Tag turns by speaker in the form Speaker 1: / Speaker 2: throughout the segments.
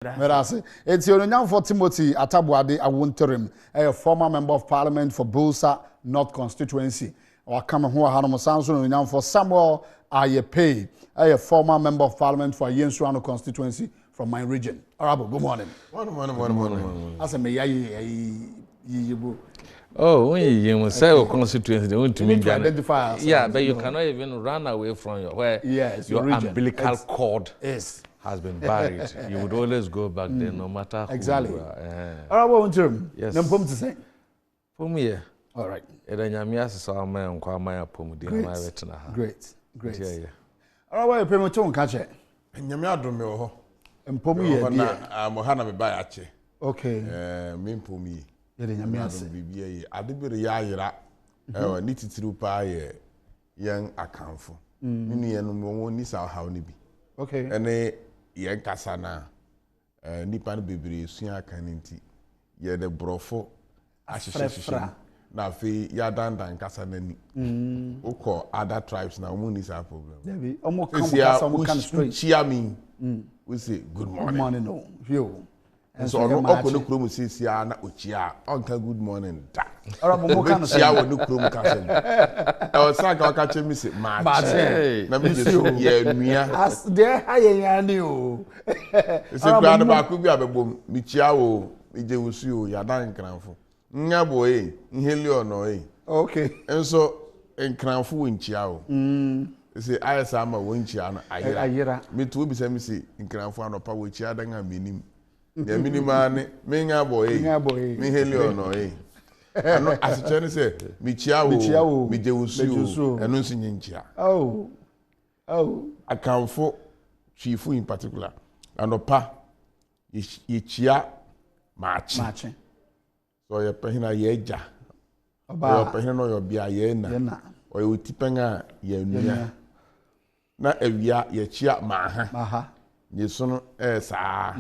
Speaker 1: Merase. It's your young for Timothy Atabuade Awunterim, a former member of parliament for Bulsa North constituency. Or come who are Hanamo Samson young for Samuel Ayepe, a former member of parliament for Yensuano constituency from my region. Arabo, good morning.
Speaker 2: Morning.
Speaker 1: As a may
Speaker 2: Oh, when you say constituency, they want to
Speaker 1: mean to identify.
Speaker 2: Yeah, but you cannot even run away from where your umbilical cord has been buried. You would always go back there, no matter who
Speaker 1: exactly.
Speaker 2: You are.
Speaker 1: Arabo term.
Speaker 2: Yes.
Speaker 1: Nampom to say.
Speaker 2: For me,
Speaker 1: all right. Great.
Speaker 2: Yeah.
Speaker 1: Arabo, you pay me to catch it.
Speaker 3: Nyamia do me ho.
Speaker 1: Mpomu ye
Speaker 3: na mohana me ba yache.
Speaker 1: Okay.
Speaker 3: Me mpomu ye.
Speaker 1: Ye de nyamia se.
Speaker 3: Bibia ye. Adebere ya yira. Ni titiru pa ye yen akanfo. Ni ye no mo ni sa haw ni bi.
Speaker 1: Okay.
Speaker 3: Ene yen kasa na nipa no bebere sua aka nti ye de brofo ahyehyehye na fe ya dandan kasa nani. Ukọ other tribes na omo ni sa problem.
Speaker 1: Debi omo kan kasa omo kan straight.
Speaker 3: Chia me. We say good morning.
Speaker 1: Good morning, no. Yo.
Speaker 3: And so no okono krom sisia na ochia onka good morning da.
Speaker 1: Arabo mo kan
Speaker 3: chia wo no krom ka se. E o sa ka che mi se ma che. Na mi je so ye nua.
Speaker 1: As there haye yani o.
Speaker 3: Se gba na ba ku bi abebom mi chia wo mi je wusu o ya dan kranfo. Nya boy nheli ono
Speaker 1: Okay.
Speaker 3: And so nkranfo wo nchia o. Se ayesa ma wo nchia na ayira. Me to bi se mi se nkranfo anopa wo chia dan aminim. Ya minima ne menga boy me heli ono ano asiche ne se mi chia wo mi je wusu eno nsi nchia akanfo chifu in particular anopa ye chia machi so ye pehina ye ja oba pehina no yo bia ye na o ye utipenga ye nua na awia ye chia maha Yesono saa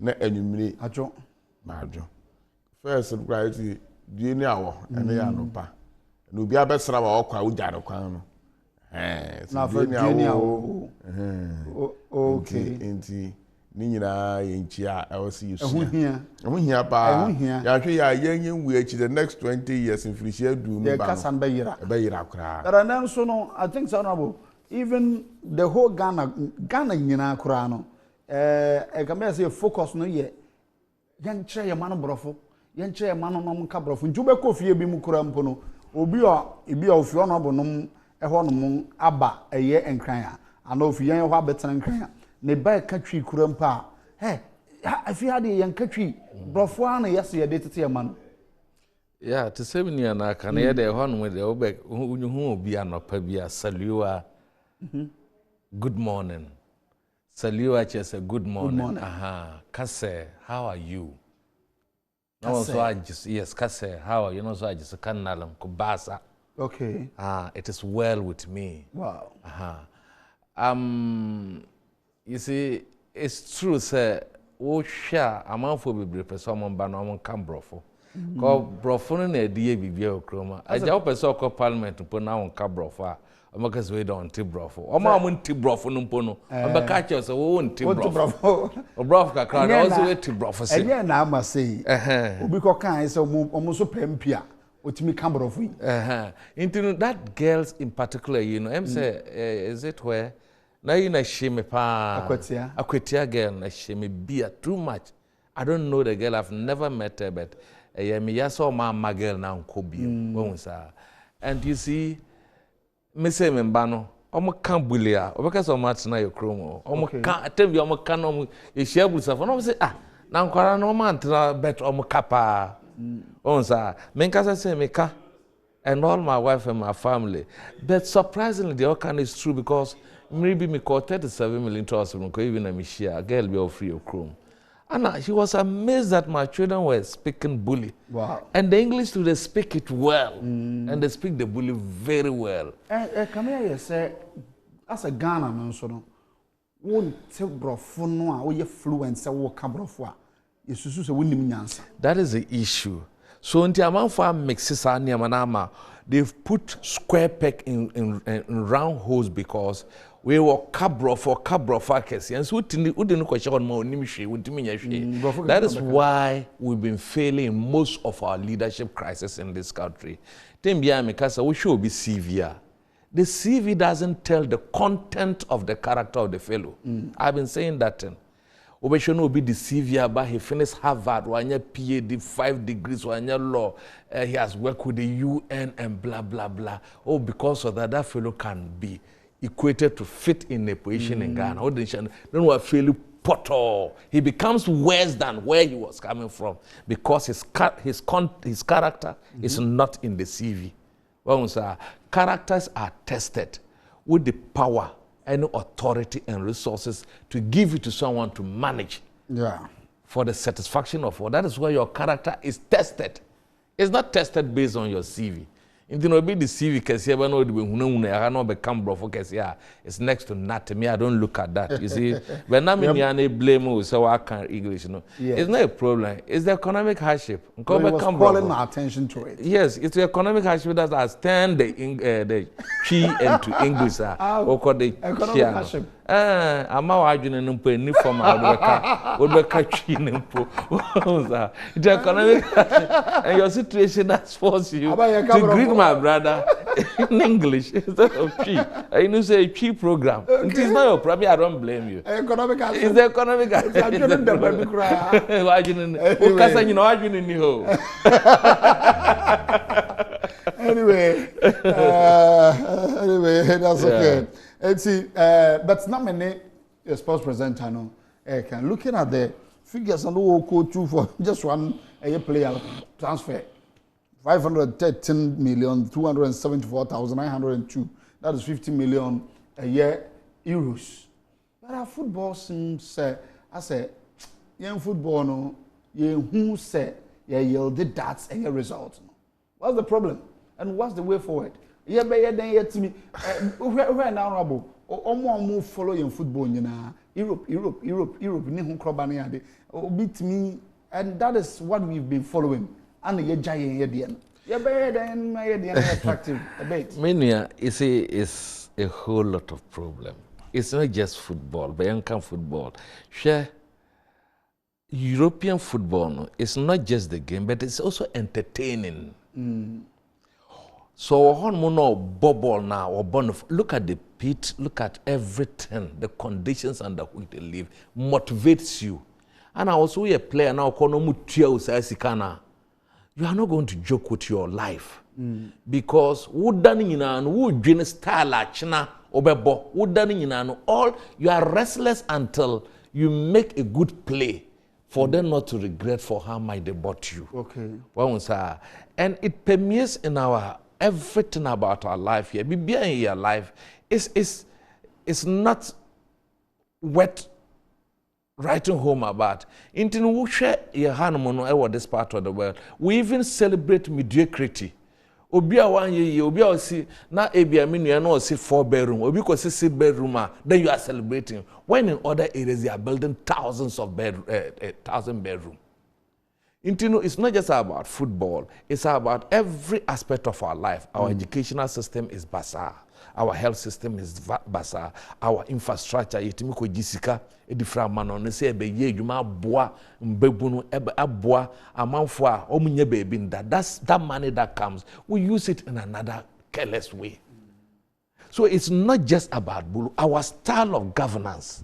Speaker 3: na anwumire
Speaker 1: ajo
Speaker 3: first right die ni awo ene ya nopa na obi abesra wa okwa uja de kwan no
Speaker 1: na for die ni awo okay
Speaker 3: enti ni nyina ye nchia e wosi yesu
Speaker 1: ehun
Speaker 3: hia pa ya hwe ya yenyen wu echi the next 20 years in frisia du no ba
Speaker 1: kasan be
Speaker 3: yira kra
Speaker 1: there and so no I think so honorable even the whole Ghana nyina kura no come say focus no ye yan kire ye mano brofo yan kire ye mano no nka brofo njube ko fie bi mu kura mpo no obi ofi ono bo no ho no aba eye enkran a ana ofi yan ho abetena nkran a ne ba ka twi kura mpa afi ade yan ka twi brofo ana yese ye de tete ye mano
Speaker 2: yeah to say me na ka na ye de ho no de obe hu obi anopa bi asaliwa good morning. Saliwa chese good morning. Aha. Kase, how are you? No so I just yes, Kase, how are you? No so I just kanalam kubasa.
Speaker 1: Okay.
Speaker 2: It is well with me.
Speaker 1: Wow.
Speaker 2: You see, it's true say wo sha amanfo bebre pese omba na omon kan brofo. Ko brofo no na edie bibia okroma. Aja wo pese okọ parliament po na won ka brofo a Omakas we don't tibrofo. Omo tibrofo no mpo no. Ombeka che so wo tibrofo. Obrofo kakra also we tibrofo se.
Speaker 1: Enye na ama sei. Obi ko kan se omo so pempia. Otimi kambrofo yi.
Speaker 2: Into that girls in particular, you know, say is it where now you na shame pa. Akwetia girl na shame beer too much. I don't know the girl, I've never met her, but me yaso ma girl na nkobi. And you see Mpensenmpensenmu no omo kan bulia obekasa omo atena ye kromo omo kan atembi omo kan omo ehia busafo no say na nkwara no omo antena bet omo kapa onsa menkasa say meka and all my wife and my family, but surprisingly the outcome is true because maybe me call 37 million to us even a mishia girl be free of chrome. And he was amazed that my children were speaking bully.
Speaker 1: Wow.
Speaker 2: And the English do they speak it well. And they speak the bully very well.
Speaker 1: Come here, you say, as a Ghana man, so no, won't tell brofo no, or you fluent, say, what cabrofwa. You say, wouldn't answer.
Speaker 2: That is the issue. So, in the amount for mixes manama, they've put square peg in round holes because we were cabro for kesi, and so we didn't question on more nimshi. That is why we've been failing in most of our leadership crisis in this country. Tembia Mikasa, we should be severe. The CV doesn't tell the content of the character of the fellow. I've been saying that. Obeshono will be the severe, but he finished Harvard, one year PhD, 5 degrees, 1 year law. He has worked with the UN and blah, blah, blah. Oh, because of that, that fellow can be equated to fit in a position in Ghana. Then what fellow potto. He becomes worse than where he was coming from because his character is not in the CV. Characters are tested with the power and authority and resources to give it to someone to manage for the satisfaction of all. That is where your character is tested. It's not tested based on your CV. If you know be the CV, it's next to nothing. Me, I don't look at that. You see, when I'm in blame, so I can't English. You know, it's not a problem. It's the economic hardship.
Speaker 1: Well, he was calling my attention to it.
Speaker 2: Yes, it's the economic hardship that has turned the chi into English. Or called the
Speaker 1: economic hardship.
Speaker 2: I'm now arguing in any form of the economic and your situation has forced you to greet my brother in English instead of chi. I know say chi program. It is not your problem. I don't blame you.
Speaker 1: Economic hardship.
Speaker 2: It's the economic hardship.
Speaker 1: Anyway, that's okay. And see, but not many sports presenter no. Can looking at the figures and who coach you for just one player transfer, 513,274,902. That is 50 million a year euros. But our football seems I say, young football no, who say yielded that a result. What's the problem? And what's the way forward? Yeah, but then to me, where now, Rabo, or more follow in football, you know, Europe, Nihu Krobani, beat me, and that is what we've been following. And the giant Yedian. Yeah, but then my attractive debate.
Speaker 2: Mania, you see, is a whole lot of problem. It's not just football, Bayankan football. Share European football, it's not just the game, but it's also entertaining. So no bubble now or look at the pit, look at everything, the conditions under which they live motivates you. And I also a player now you are not going to joke with your life because all you are restless until you make a good play for them not to regret for how much they bought you.
Speaker 1: Okay.
Speaker 2: And it permeates in our everything about our life here. Being in your life is not worth writing home about. In this part of the world, we even celebrate mediocrity. Obia 1 year, Obia see na ebia minu no see 4 bedroom, Obi ko see 6 bedroom, then you are celebrating. When in other areas they are building thousands of thousand bedroom. It's not just about football, it's about every aspect of our life. Our educational system is bazaar. Our health system is bazaar. Our infrastructure, yetimiko jisika, edifra manon, se ebe ye juma boa, mbebunu, ebe aboa, amanfwa, omunye bebinda. That money that comes, we use it in another careless way. So it's not just about Bulu. Our style of governance,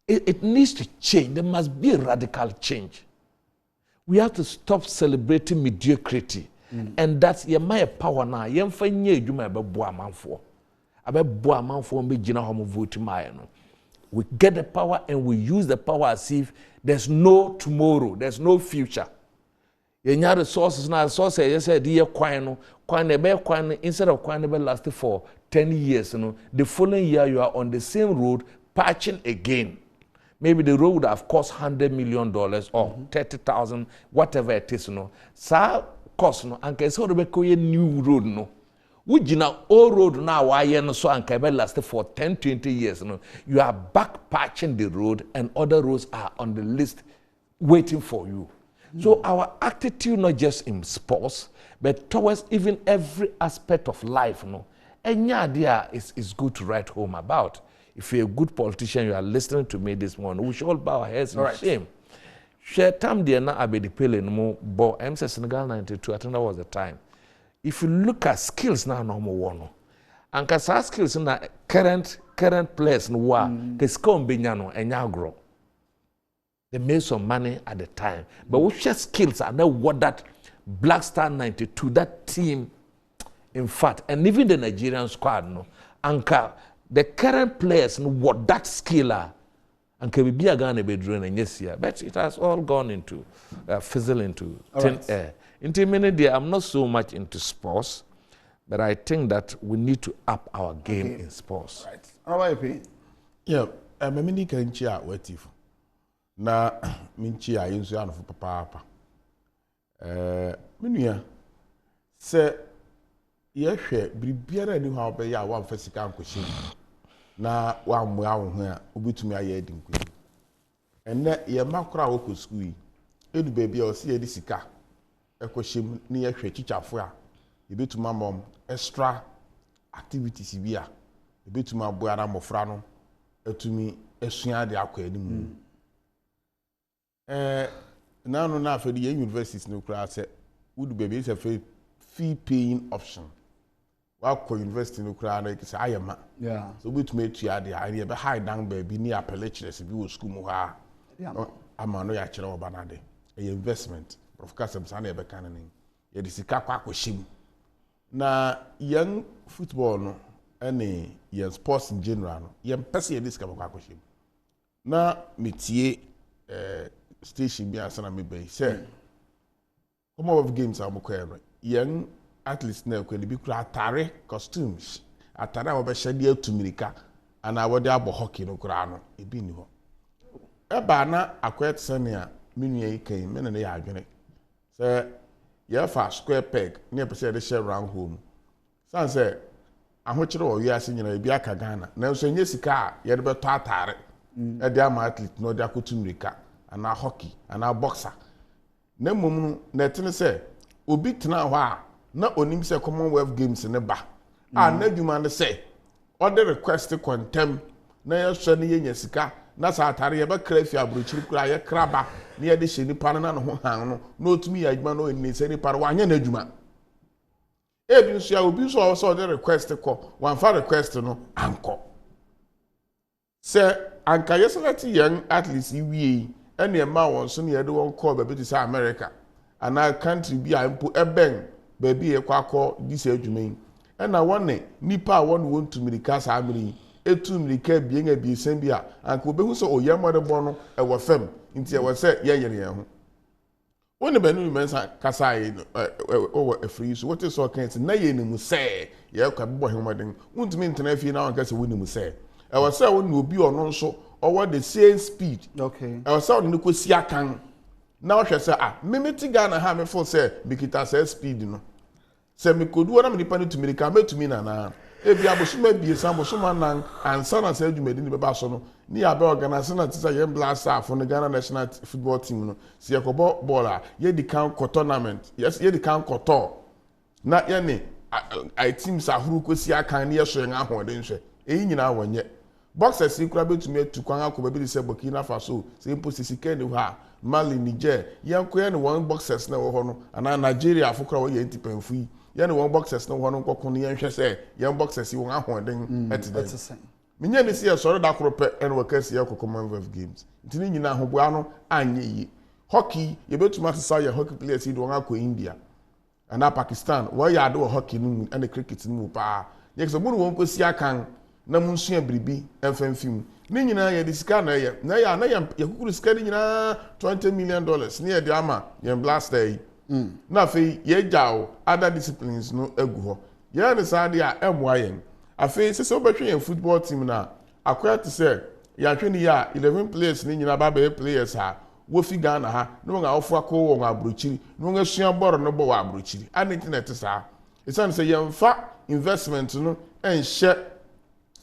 Speaker 2: it needs to change. There must be a radical change. We have to stop celebrating mediocrity. And that's my power now. We get the power and we use the power as if there's no tomorrow, there's no future. You resources now, resources, you said, instead of coin lasting for 10 years, the following year you are on the same road, patching again. Maybe the road would have cost $100 million or 30,000, whatever it is, So cost and can so a new road We old road now why so and last for 10, 20 years. You are back patching the road and other roads are on the list waiting for you. So our attitude not just in sports, but towards even every aspect of life, any idea is good to write home about. If you're a good politician, you are listening to me this morning, we should all bow our heads in shame. Share time there now abedi pele no more, but I'm saying Senegal 92, I think that was the time. If you look at skills now, no more one. And because skills in the current players no wa, because come benyano and now grow. They made some money at the time, but we share skills and know what that Black Star 92, that team, in fact, and even the Nigerian squad, no, anka the current players know what that skill are, and can be a gun be doing yes year, but it has all gone into fizzle into thin air. Into many I'm not so much into sports, but I think that we need to up our game in sports.
Speaker 1: Right. How about you?
Speaker 3: Yeah, I'm a mini cancha wetif. Na minchi a yinsu anu for papa. Minuya se yehwe biribiara ni ha obeya wa mfasika nkohye na wa mmoa wo ho a obetumi aye adinku. Enne ye makora wo ko school yi edu baby o se ye di sika ekohye ni yehwe chichafo a ebetuma mom extra activities bi a ebetuma boara mofra no atumi esua de akwa animu. Now na for the universities no kra say would baby is a fee paying option. Wa ko university no kra na say ayema. Yeah. So we to make to the idea be high down baby near lecturers bi wo school mu ha. Yeah. Ama no ya kire oba na de. E investment. Prof Kasem sa na e be kan ni. Ye de sika kwa akohyem. Na young football no ene young sports in general no. Ye mpese ye de sika kwa akohyem. Na metie station bi asana me be say come of games am ko ere young athletes na ko bi kura atare costumes atare a obehye de atumirika ana wode abo hockey no kura no e bi ni ho e ba na akwet senia menua yi kan me na ya adwene say ye fa square peg na e pese de share round home san say ahokyere wo wi ase nyina bi aka Ghana na so nye sika a ye de beto atare e de ama athlete no de akotumirika ana hockey ana boxer na mum na tene se obi tena ho a na onim se Commonwealth Games ne ba a na dwuma ne se order request contem na ye hwe ne yenya sika na sa atare ye be kra fi abrochiri kura ye kraba na ye de hye nipa na no ho han no na otumi ya adwuma no ni se nipa wa anya na adwuma ebi nso ya obi so so order request ko wan fa request no anko se anka ye select young athletes iwie ene ma won so ne yede won call baby to say America ana country bi a mpo eben baby e kwakọ dise adwumen ena wonne nipa won won to mirika sa amiri etu mirika bien abiesen bi a anka obehu so oyamode bo no e wo fam nti e wo se ye yere ye ho wonne banu mensa kasa yi o afri so what is so kan na ye nimu se ye kwa bebo hemoden untumi ntena fi na won kasa wonimu se e wo se won obi ono nso over the same speed. Okay. I was sound no kwesi akan. Now she say mimiti Ghana ha me for say bikita say speed no. Say me kodu wana me nipa no to America me to me na. E bia bosuma bie sam bosuma nan ansa na say adwumadi ni beba so no. Ni ya be organize na tisa ye blast for the Ghana national football team no. See yakobo ball a ye di kan tournament. Yes, ye di kan koto. Na ye ne I teams ahuru kwesi akan ne ye so yen ahode nhwe. Eyi nyina wonye. Boxers ikura betumi atu kwan akoba bi se Burkina Faso se imposisi kene ha Mali Niger yanko ye ne one boxers na wo ho no ana Nigeria afokra wo ye ntipanfu yi ye ne one boxers na wo ho no nkoko no ye nhwe se ye boxers yi won ahoden etide menye ne se soro da korope en wakasi ye Commonwealth Games ntini nyina ahoboa no anye yi hockey ye betumi asesa ye hockey players yi do akọ India ana Pakistan wo ya do hockey no and cricket no pa ye se bunu won kosi akan na munsua bribi emfamfim ni nyina ye disika na ye kukuru sika ni nyina $20 million ni ye de ama ye blaster yi na fe ye jaw other disciplines no egu ho ye ne saade a emwa yen afi sese obetwe ye football team na akwya to say ya hwe ni ya 11 players ni nyina ba be players ha wo fi Ghana ha no nga ofu akọ wo abrochiri no nga sua boro no bo wa abrochiri an internet sa isan say ye mfa investment no enhye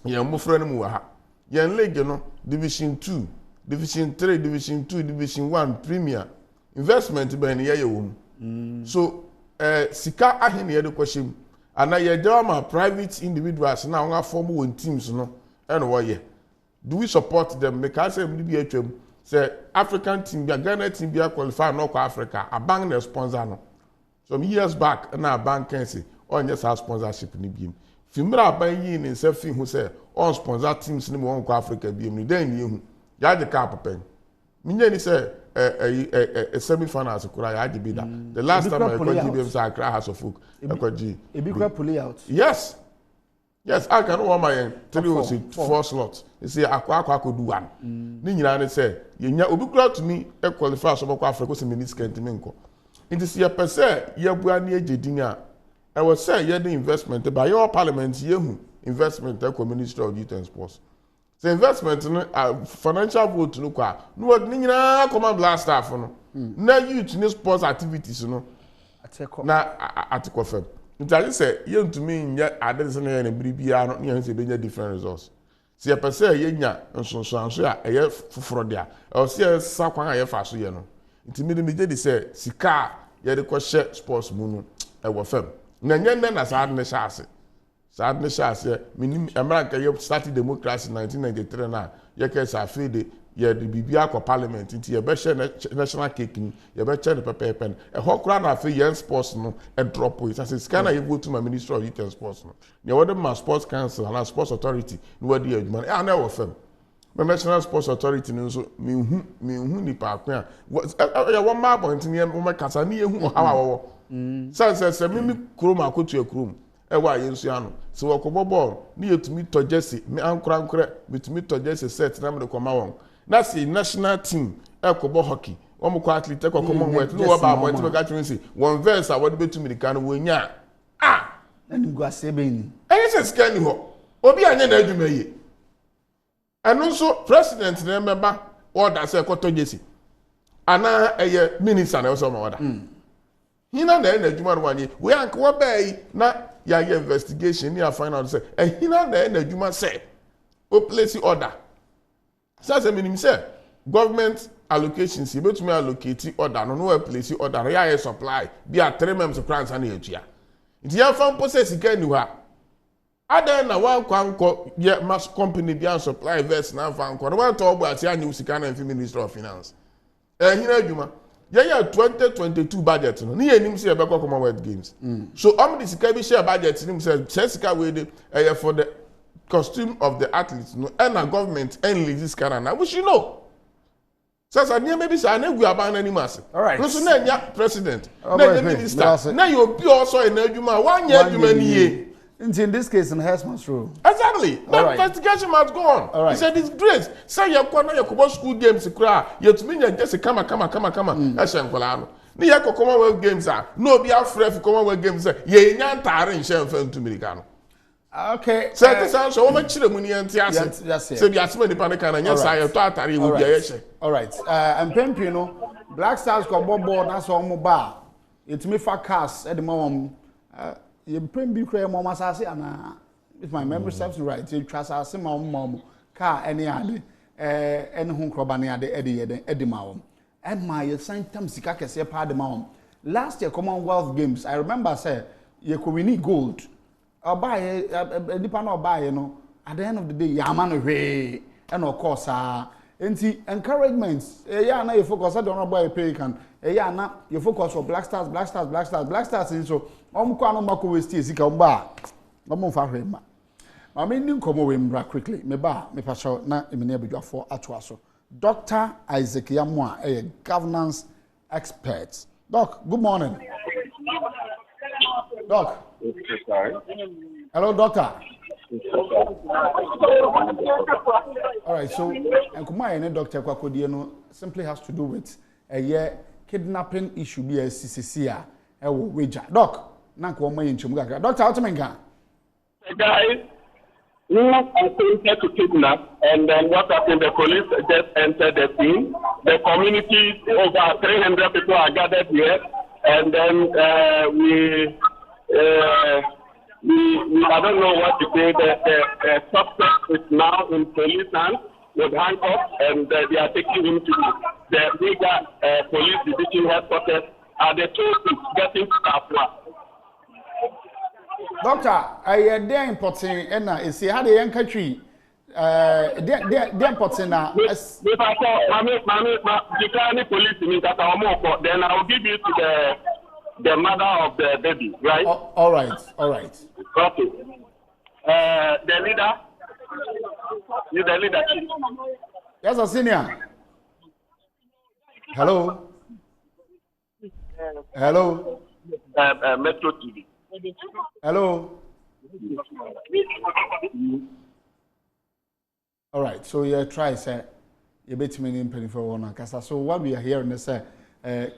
Speaker 3: ye mufra no mu wa ha ye league no division 2 division 3 division 2 division 1 premier investment be ne ye wo so sika ahene ye de kwashim And now you're doing private individuals now on form one teams no and what yeah. Do we support them? Because say African team, Ghana team be qualify North Africa, a bank the sponsor no. Some years back, and our bank can say, on just our sponsorship in the game. Fimra buying in and self who say, all sponsor teams in North Africa be then you. Ya the car pen. Minye say a semi-finals could I be that. The last time I got GBM I cry House of Folk. I got G.
Speaker 1: A big pull out.
Speaker 3: Yes. Yes, I can want my 4 slots. You see, I could do one. Nina say, you will be glad to me a qualifier some of Africa in minutes cantimenco. It is your per se, your buania jedinga. I was say, you the investment by your parliament, you investment, Ministry of Youth and Sports. The investment in financial vote no kwa no what nina command blast staff no na youth ni sports activities no na atiko fam nti say you to me nya adese na na biribia no nya say benya different results se ye pese ye nya nsonso a eye foforo dia o se sa kwan a ye fa so ye no nti me me je say sika ye de ko hye sports mu no e wo fam na nya na sa ne shase Sadly, minim America you started democracy in 1993 now. You can say afraid the BBA parliament into your best national cake, your best the paper pen. A whole crown of young sports no and drop it. I say, can I go to my Ministry of Youth and Sports? No, you order my sports council and our sports authority. No idea, man. I never firm. My national sports authority no so me hu ni pa kwa. One map point ni my kasa ni hu how. Say me krom akotu ekrom. Ewa yensuano so wakobo ball ni yetumi to jersey me ankra betumi to jersey set na me de koma won na see national team ekobo hockey wo ko athlete ko commonwealth no ba mo ti ka twin say one verse a wode betumi de kan wo nya
Speaker 1: na ni go asebe ni
Speaker 3: se scan ni ho obi anya na adwuma yi eno so president na member order say ko to jersey ana eye minister na so ma order hina na adwuma no wanye we anka wo bai na ya investigation ni a find out say hina na adwuma say o place order say meaning say government allocations you betumi allocate order no place order ya supply be a 3 months plans na etua nti ya fan process ka ni ha ada na wan kwanko ye mass company be supply verse na fan ko no wan to ogbo ati anyi usika na Ministry of Finance hina adwuma yeah 2022 budget no ni enim say be Commonwealth Games so this sika bi share budget ni say sika we dey for the costume of the athletes no and a government and this Canada we should know sasa ni maybe say na gu aban ani mase no so na nya president na nya minister na you be also en adwuma wan nya adwuma ni ye.
Speaker 1: In this case, in Hesman's rule.
Speaker 3: Exactly. The investigation must go on. He said, it's great. Say, you're going to school games, you to me, just come. That's Yankolano. Near Commonwealth Games are no be afraid for Commonwealth Games. Ye nyan tarin share film to Americano.
Speaker 1: Okay.
Speaker 3: So this answer, how much money and Tias? Say, the Asman the Panican, and yes, I have Tatari will be a
Speaker 1: all right. And Pempino, Black Stars got board, that's all mobile. It's me for cast at the moment. You bring big cray mama sassy and if my memory serves me right, you trust us mom car any other and home crobany at the Eddie Mawam. And my sanctum Sikaka say part the mom. Last year Commonwealth Games, I remember say you could win gold. Or buy a depend or buy, you know, at the end of the day, yaman away and of course encouragements. Yeah, now you focus. I don't know about a pelican. Yeah, now you focus for Black Stars. And so, no mako waste is ikamba. No more for him. I mean, you come away quickly. Me pasho na imene be for atwaso. Dr. Isaac Yamwa, a governance expert. Doc, good morning. Doc. Hello, doctor. All right, so and Kumai Dr. Kwakodieno simply has to do with a year kidnapping issue be a CCCA wager. Doc, Nanko in Chumuga. Dr. Otomenga.
Speaker 4: Guys, we attempted to kidnap, and then what happened? The police just entered the scene. The community, over 300 people are gathered here, and then I don't know what to say. The suspect is now in police hands with handcuffs, and they are taking him to the bigger police division headquarters. The truth is getting to Afra.
Speaker 1: Doctor, I dey important na esi ha dey yanka twi dey important na
Speaker 4: if I saw the police in that then I will give you to the mother of the baby, right?
Speaker 1: All right.
Speaker 4: Okay. The leader. You the leader, chief.
Speaker 1: Yes, a senior. Hello.
Speaker 4: Metro TV.
Speaker 1: Hello. All right. So you try, sir. You bet me in penny for one kasa. So what we are hearing is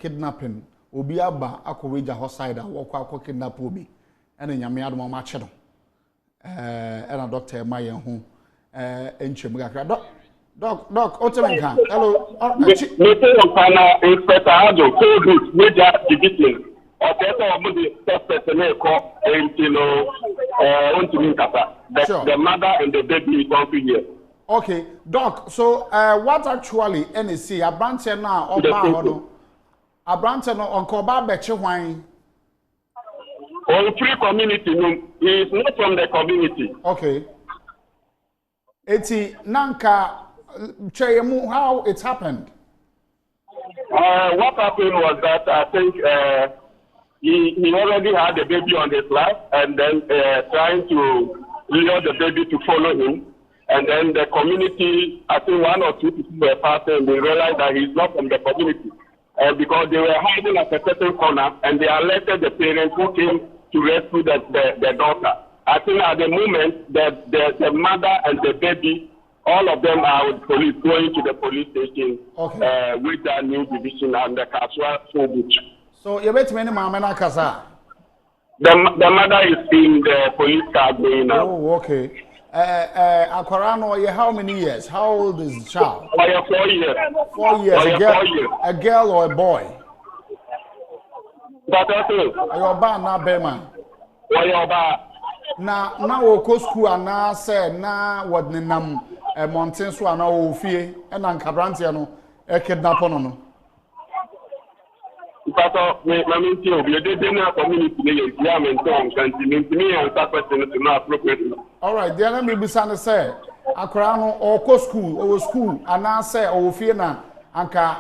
Speaker 1: kidnapping. Obi aba akoweja hoside akwa kidnap obi. Ene nyame adom ma che no. Ena doctor ma yen ho. Enchemu kakra. Doc, Otemenka. Hello.
Speaker 4: Meeting on panel Inspector Ajo told us major division. The mother and the baby is also here.
Speaker 1: Okay, Doc. So, what actually NEC a branch now or Bahono? A branch no on Koba Betchewine?
Speaker 4: On free community, he is not from the community.
Speaker 1: Okay. Eti Nanka Chayemu, how it happened?
Speaker 4: What happened was that I think he already had the baby on his lap and then trying to lure the baby to follow him. And then the community, I think 1 or 2 people were passing and they realized that he's not from the community. Because they were hiding at a certain corner and they alerted the parents who came to rescue the daughter. I think at the moment the mother and the baby, all of them are with police going to the police station with their new division and the Kaswa Sobuch.
Speaker 1: So you bet many Mamma Kasa?
Speaker 4: The mother is in the police car going now.
Speaker 1: Oh, okay. Akorano, how many years? How old is the child?
Speaker 4: 4 years.
Speaker 1: 4 years. A girl or a boy?
Speaker 4: That's okay.
Speaker 1: Your ba na Berman.
Speaker 4: Your ba.
Speaker 1: Na wo school ana say na wadnenam mountain so ana wo fie e na nkabrantia no e kidnap no.
Speaker 4: Because my team we dey na community dey employment on continue me and that person to know appropriately.
Speaker 1: All right, there na me bisa ne say akora no o school ana say o fie na anka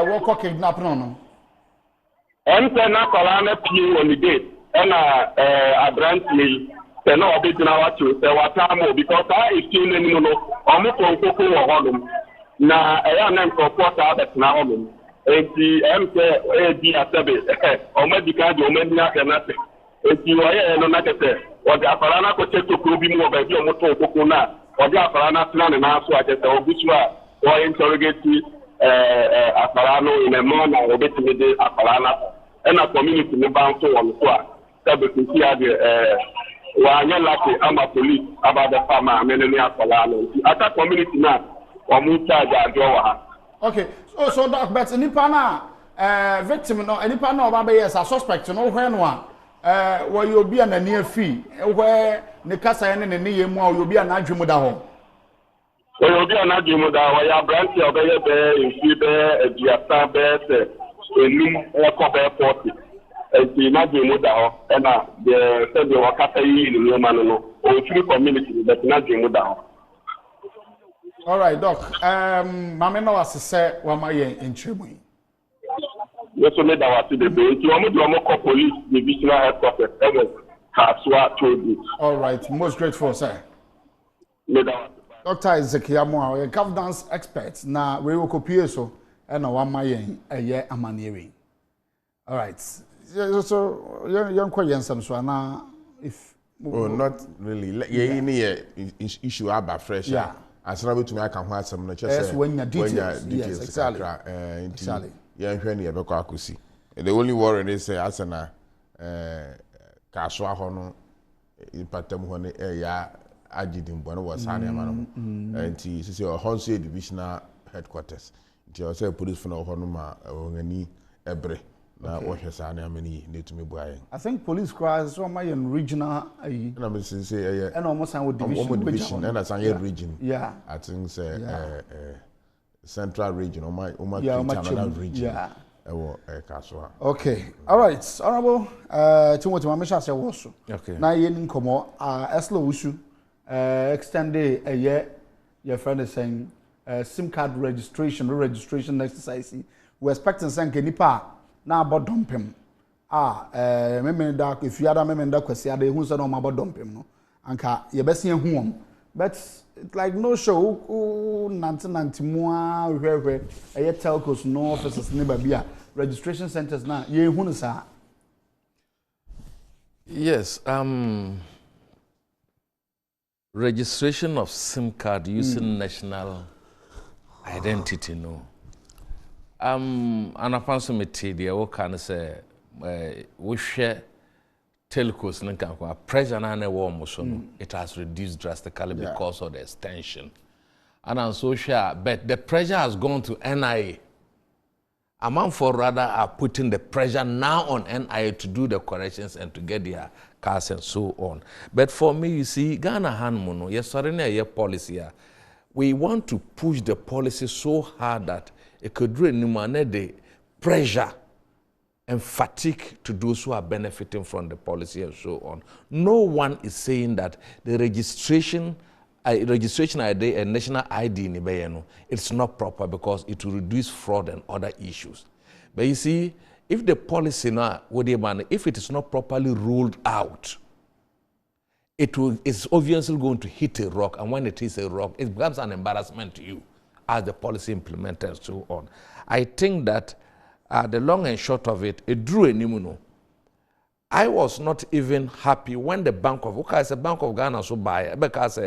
Speaker 1: wo ko kidnap no.
Speaker 4: Na kola na pie on the date. Abrantly, they know a bit now what you say, what time because I is still in almost on Coco or Holland. Now, I am for quarter that's now on. And the MK a service, or medical, you may not have nothing. If you are no matter, or the Aparana could take to be more by your motor Cocona, or the Aparana plan and answer at the obituary, or interrogate Aparano in a morning or bit with the Aparana. And a community in bound to on the floor. Seventy lucky I'm a police about the farmer and many other community now or move charge.
Speaker 1: Okay, so Doc, but any pana victim no any pana of yes a suspect no when one where you'll be an a near fee where the casa and the near more you'll be an adjumuda home.
Speaker 4: So you'll be an adjumuda where your branch of there in Fibber, a Giasta bear. A 40 and the Najimuda and the said they were Catay in Romano or 3 communities that Najimuda.
Speaker 1: All right, Doc. Mamma was say, what my in Chimway.
Speaker 4: Yes, so made our to the bay. You want to police divisional headquarters. Kaswa told you.
Speaker 1: All right, most grateful, sir. Dr. Ezekiel Moa, a governance expert. Now we will copy so. And one my a year a man. All right. So young question so now if
Speaker 3: not really issue about fresh.
Speaker 1: Yeah.
Speaker 3: As na to me I can have some no
Speaker 1: just when your details. Yes, exactly.
Speaker 3: Exactly. Yeah, when you be kwa akusi. The only worry they say as na kaswa ho no ipatam ho ne ya agidimbo no was ane ama no. Enti say Honse divisional headquarters. I say police for no ma ngani ebre na wo hwesa na amani netumi buaye.
Speaker 1: I think police cross so my regional
Speaker 3: na me say
Speaker 1: and almost with division
Speaker 3: and as region.
Speaker 1: Yeah.
Speaker 3: I think say central region or my
Speaker 1: another
Speaker 3: region.
Speaker 1: Yeah.
Speaker 3: ewo kaso.
Speaker 1: Okay. All right. Honorable Timothy Mamisha se woso.
Speaker 2: Okay.
Speaker 1: Na ye nkomo eslo usu extend a year your friend is saying SIM card registration exercise. We expecting say nipa na about dumpem. Me da if you ada me da kwasi ada ehun say no ma about dumpem no. Anka ye besi ehun but it's like no show nanti mua hwehwe eye telcos no offices ne ba bia registration centers na ye ehun sa.
Speaker 2: Yes, registration of SIM card using national identity, no. Anapanso meti dia wo kan say we share telcos nka pressure na na wo mo so no it has reduced drastically because of the extension. And I'm so sure, but the pressure has gone to NIA. Among for rather are putting the pressure now on NIA to do the corrections and to get their cars and so on. But for me, you see, Ghana Hanmono, yes, sorry, a policy here. We want to push the policy so hard that it could really the pressure and fatigue to those who are benefiting from the policy and so on. No one is saying that the registration ID and national ID in Ibeano, it's not proper because it will reduce fraud and other issues. But you see, if the policy now, if it is not properly ruled out, it's obviously going to hit a rock, and when it hits a rock, it becomes an embarrassment to you as the policy implementer and so on. I think that the long and short of it drew a nimuno. I was not even happy when the Bank of Ghana so buy because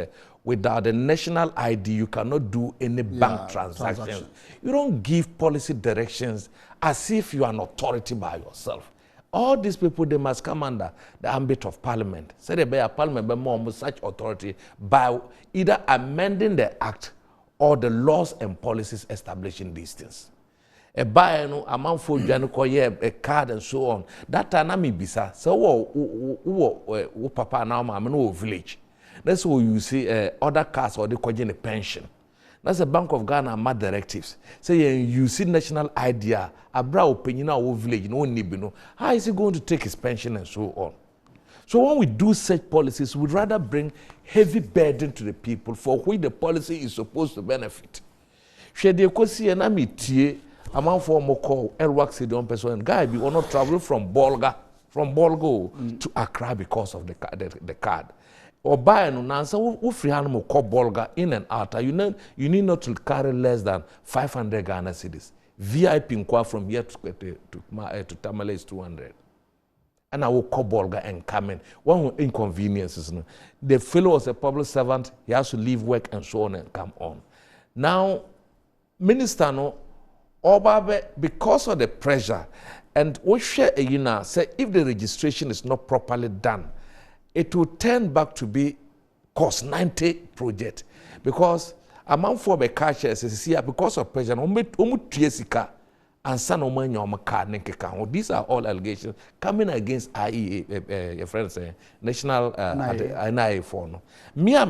Speaker 2: without the national ID you cannot do any bank transactions. You don't give policy directions as if you are an authority by yourself. All these people, they must come under the ambit of Parliament. Say they be a Parliament, but more such authority by either amending the act or the laws and policies establishing these things. A buyer no amount for a card and so on. That time I bisa. So papa now no village. That's why you see other cars or they call a pension. That's the Bank of Ghana mad directives. Say you see national idea, a brow opinion our village, no nibino. How is he going to take his pension and so on? So when we do such policies, we'd rather bring heavy burden to the people for which the policy is supposed to benefit. Should they see an amity? Among for more call Elwak City on person guy we will not travel from Bolga to Accra because of the card. Or buy an answer who free animal call Bolga in and out. You need not to carry less than 500 Ghana cedis. VIP inquire from here to Tamale is 200. And I will call Bolga and come in. One inconveniences. No? The fellow was a public servant, he has to leave work and so on and come on. Now, Minister no because of the pressure, and we share a say if the registration is not properly done, it will turn back to be cost 90 project. Because amount for the cash because of pressure, and these are all allegations coming against IEA, your friend say National NIA for no. Me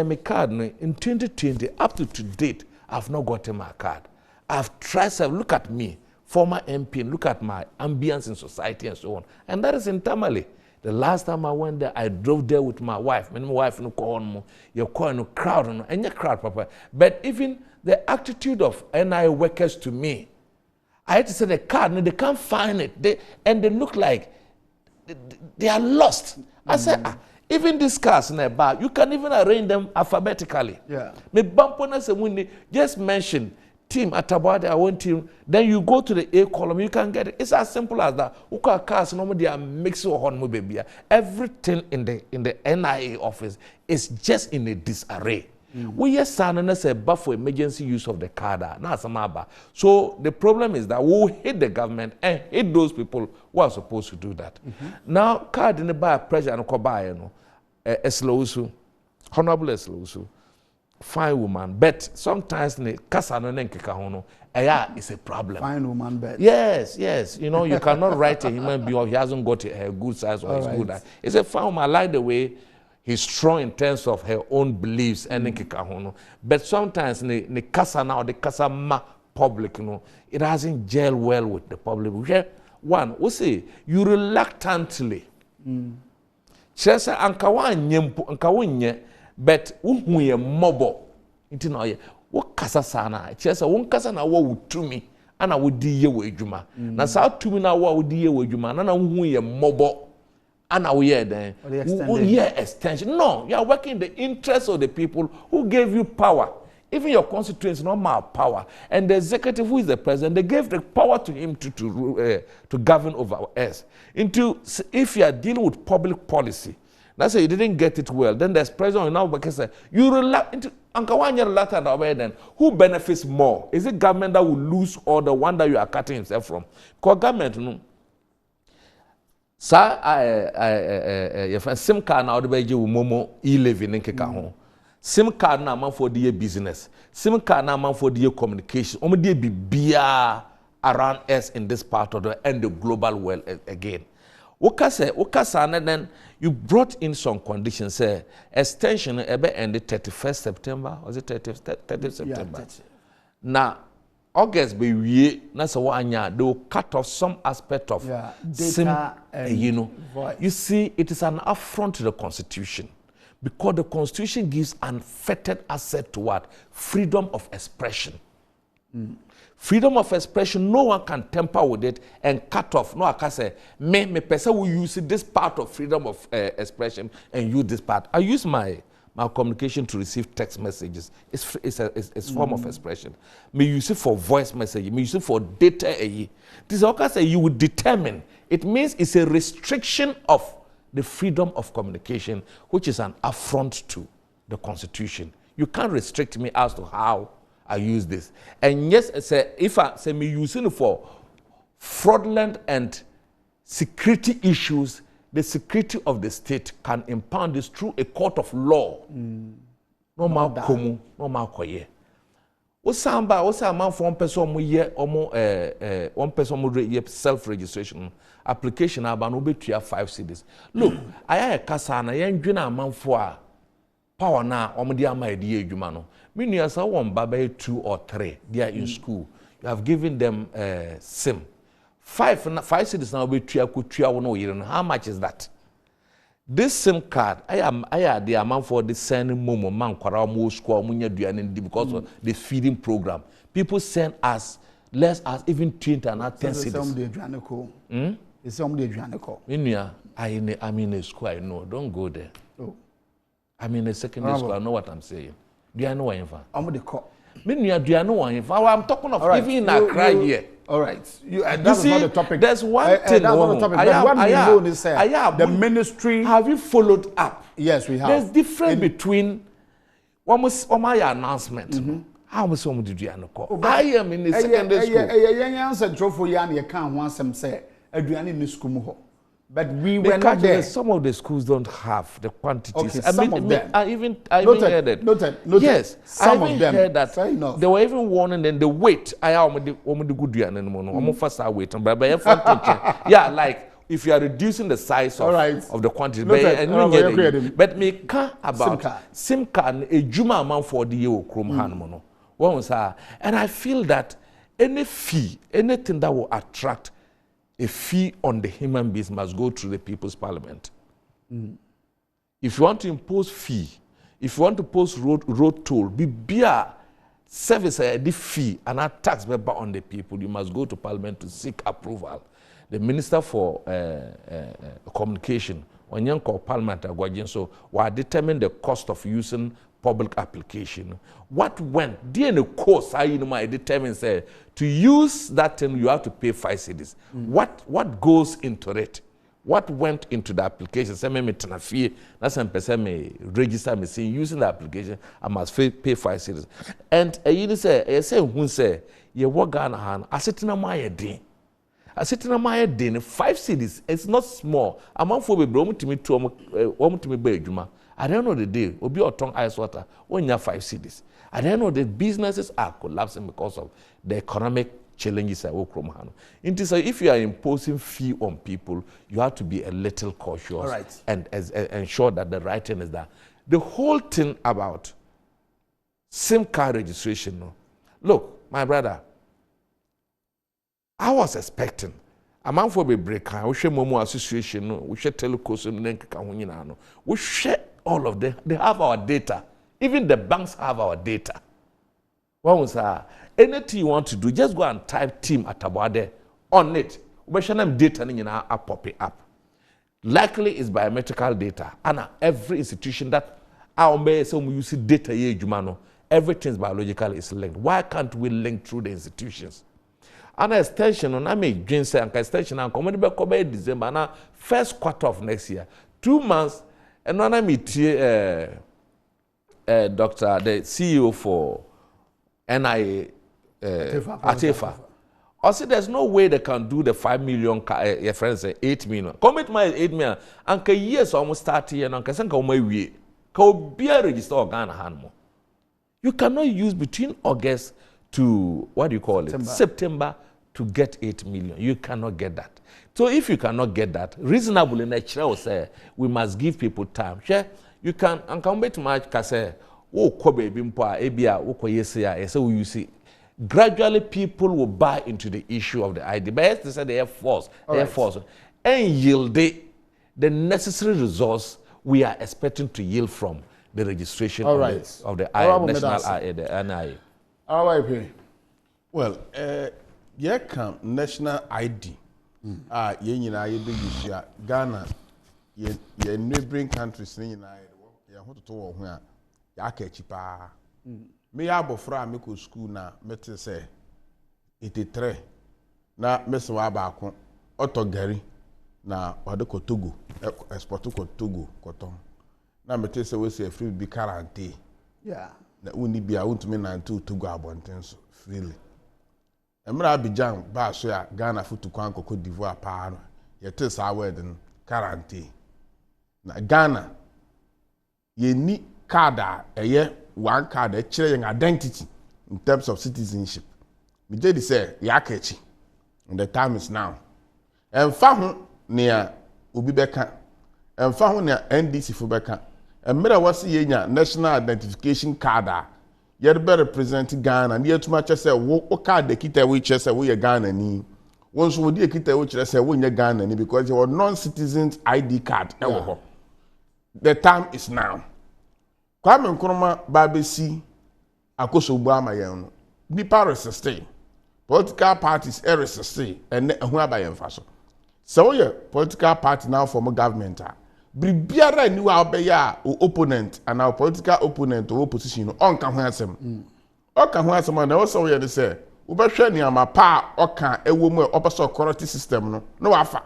Speaker 2: me card in 2020 up to date. I've not gotten my card. I've tried to look at me, former MP, and look at my ambience in society and so on. And that is in Tamale. The last time I went there, I drove there with my wife. My wife no call on you call no crowd and your crowd, papa. But even the attitude of NI workers to me, I had to say the card, they can't find it. They look like they are lost. I said, even these cars in a bar, you can even arrange them alphabetically. Yeah. Me bumpers when they just mention team Atabade, I want team, then you go to the A column, you can get it. It's as simple as that. Uka cars normally they are mixing on baby. Everything in the NIA office is just in a disarray. We just say but for emergency use of the card. So the problem is that we'll hit the government and hit those people who are supposed to do that. Now, card in the buy pressure and buy Eslousu, honorable Eslousu, fine woman, but sometimes the kasano nenkekahono, is a problem.
Speaker 1: Fine woman, but
Speaker 2: yes, you know you cannot write a human being or he hasn't got a good size or it's good. It's a fine woman. I like the way he's strong in terms of her own beliefs and but sometimes the kasa now the kasa ma public, it hasn't gelled well with the public. One, we say you reluctantly. Chesa anka but ye mobo. Inti no ye. Wo kasa sana. Chesa won kasa na wo wutumi ana wo di ye wejuma. Na sa tumi na wo di ye wejuma na ye mobo. And now yeah, then extension. No, you are working in the interest of the people who gave you power. Even your constituents not more power. And the executive, who is the president, they gave the power to him to govern over us. If you are dealing with public policy, that's why you didn't get it well. Then there's president now because you reluctant. Then who benefits more? Is it government that will lose or the one that you are cutting himself from? Because government, no. Sa SIM card na odebe je momo e-living nkeka ho. SIM card na man for the business. SIM card na man for the communication. Omo dey bibia around us in this part of the and the global world again. Okasa and then you brought in some conditions say extension ebe end the 31st September. Was it 30th September? Yeah, now August be we na so anya they will cut off some aspect of data and voice. You see, it is an affront to the Constitution because the Constitution gives unfettered access to what? Freedom of expression. Freedom of expression, no one can tamper with it and cut off. No, I can say, me person will use this part of freedom of expression and use this part. I use my communication to receive text messages. It's a form of expression. May use it for voice message. May use it for data. This is what say you would determine. It means it's a restriction of the freedom of communication, which is an affront to the Constitution. You can't restrict me as to how I use this. And yes, if I say me using it for fraudulent and security issues, the security of the state can impound this through a court of law. No more komu, no more koye. Osamba for one person one person self-registration application about no be 5 cities. Look, I have a kasana yen dwina man for power na omdi ama edi edwuma no. Me nua sa won baba 2 or 3 they are in school. You have given them SIM. 5 cities now be how much is that? This SIM card, I am the amount for the sending momo man kwara school because of the feeding program. People send us less as even 20 and 10 cities. It's somebody I'm in a school, I know. Don't go there. Oh. I'm in a secondary school, I know what I'm saying. Do you know what I'm the call? Do you know what I'm talking of right. Even in Accra here.
Speaker 1: All right.
Speaker 2: That's not the topic. There's one thing.
Speaker 1: That's not the topic. What we know is the ministry.
Speaker 2: Have you followed up?
Speaker 1: Yes, we have.
Speaker 2: There's difference between almost my announcement. How much some did you know? I am in the secondary
Speaker 1: school. But we were not there.
Speaker 2: Some of the schools don't have the quantities.
Speaker 1: Okay, some of them.
Speaker 2: I even heard it.
Speaker 1: Noted.
Speaker 2: Yes,
Speaker 1: some of them.
Speaker 2: Heard that. They were even warning them the weight. I am the good I'm first weight. Yeah, like if you are reducing the size of the quantity. But me can about SIM card a juma amount for the year Chrome Hanmono. And I feel that any fee, anything that will attract a fee on the human beings must go through the People's Parliament. If you want to impose fee, if you want to post road toll, be a service the fee and a tax member on the people, you must go to Parliament to seek approval. The Minister for Communication, when you call Parliament, so will determine the cost of using public application. What went? The course I determine say to use that thing you have to pay 5 cedis. What goes into it? What went into the application? Say me tena fee. That's me register me saying using the application I must pay 5 cedis. And you say who say ye work Ghana han. I sit in a my day. I sit in a my day 5 cedis. It's not small. Among for be bro to me to me be juma. At the end of the day, will be your tongue ice water when you have 5 cedis. At the end of the day, businesses are collapsing because of the economic challenges. If you are imposing fee on people, you have to be a little cautious and ensure that the right thing is that. The whole thing about SIM card registration, look, my brother, I was expecting a man for be breaker, we share Momo Association, we share Telecom, Nenka, we share all of them. They have our data. Even the banks have our data. What was anything you want to do, just go and type team at Tabade on it. We share them data in our pop it up. Likely it's biometrical data. And every institution that our some use data here, Jumano, everything's biological is linked. Why can't we link through the institutions? And extension on I make June and extension and come December and first quarter of next year. 2 months and when I meet Dr. the CEO for NIA Atefa. I said there's no way they can do the 5 million your friends say 8 million. Commit my 8 million and years almost start here and can my way. Can be a register organ handmo. You cannot use between August to what do you call it? September to get 8 million. You cannot get that. So if you cannot get that, reasonable in nature will say we must give people time. Sure, you can and come back to my say, oh, kobe bimpa, ebia, oko yesia, so you see. Gradually people will buy into the issue of the ID. But as they say the Air Force, and yield the necessary resource we are expecting to yield from the registration of the national NIA.
Speaker 3: All right, well, yeah, come national ID. Ghana, your neighboring countries, you want to talk where ya catch pa. Me abofra me ko school na mete say 83 na mese wa ba ko otogari na wade ko Togo export ko Togo koton na mete say we say free be quarantine na uni bia untumi na ntu Togo abonten so freely emra Abidjan ba so ya Ghana futu kwan ko Cote d'Ivoire pa no yete sa word no quarantine na Ghana ye ni card eye one card actually an identity in terms of citizenship. Me did say yakechi, and the time is now. And fahu near Ubi Beka, and fahu near NDC for Beka, and mera was yenya national identification card. Yet better represent Ghana, and yet too much I say, what card the kita which I say we are Ghana ni. Once we did kita which I say we are Ghana ni because you are non-citizens ID card. Yeah. The time is now. Kwame Nkrumah babesi akoso bu amayen ni resist political parties resist and hu abayen fa so ye political party now form government bibiara ni wa obeya opponent and our political opponent or opposition onka ho asem oka ho asem na wo so ye de say wo behwe ni amapa oka ewomu opeso quality system no wafa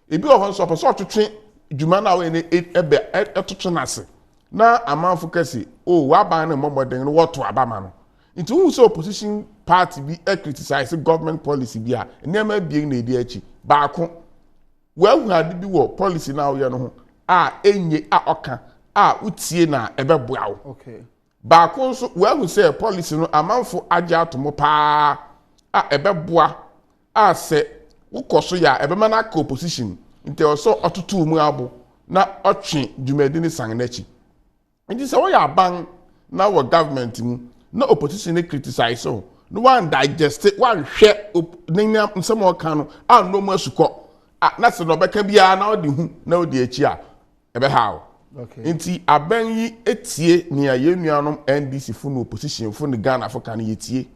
Speaker 3: ebi o ho so opeso twetwe djuma na we ni ebe etotwe nase na amanfo kasi waban na momoden no woto abama no nti who so opposition party be criticize government policy bi a nema bi na edi achi baako wahu ade bi wo policy na wo ye no ho a enye a oka a utie na ebeboa wo
Speaker 1: okay
Speaker 3: baako so wahu say policy no amanfo age atomo pa a ebeboa a se ukoso ya ebema na ka opposition nti oso otutu mu abo na otwe dwumadi ni san na chi. And this is why bang now our government no opposition they criticize so no one digest it one share name some more can no more suko that's no beka bia now the hu now the echia ebe how okay nti aban yi etie nia ye nuanom NDC fu no opposition fu no Ghana Africa na yetie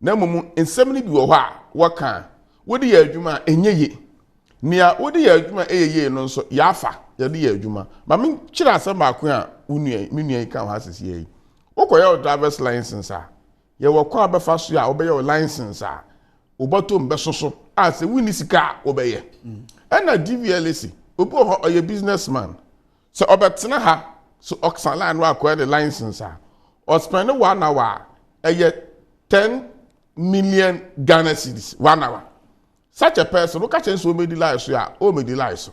Speaker 3: na mumu ensem ni bi wo ho a waka wodi ya adwuma enye nia wodi ya adwuma eyeye no nso yafa yadi ya adwuma ma me kira asem ba ko a minua kan ha sisi yi okoye driver's license a ye wo kwa befa so a obeye license a oboto mbesoso a se wini sika obeye na DVLC obi ho oye businessman so obetena ha so oxalan wa kwa the license a o spend 1 hour 10 million Ghana cedis 1 hour such a person look at so many lives so o medi lives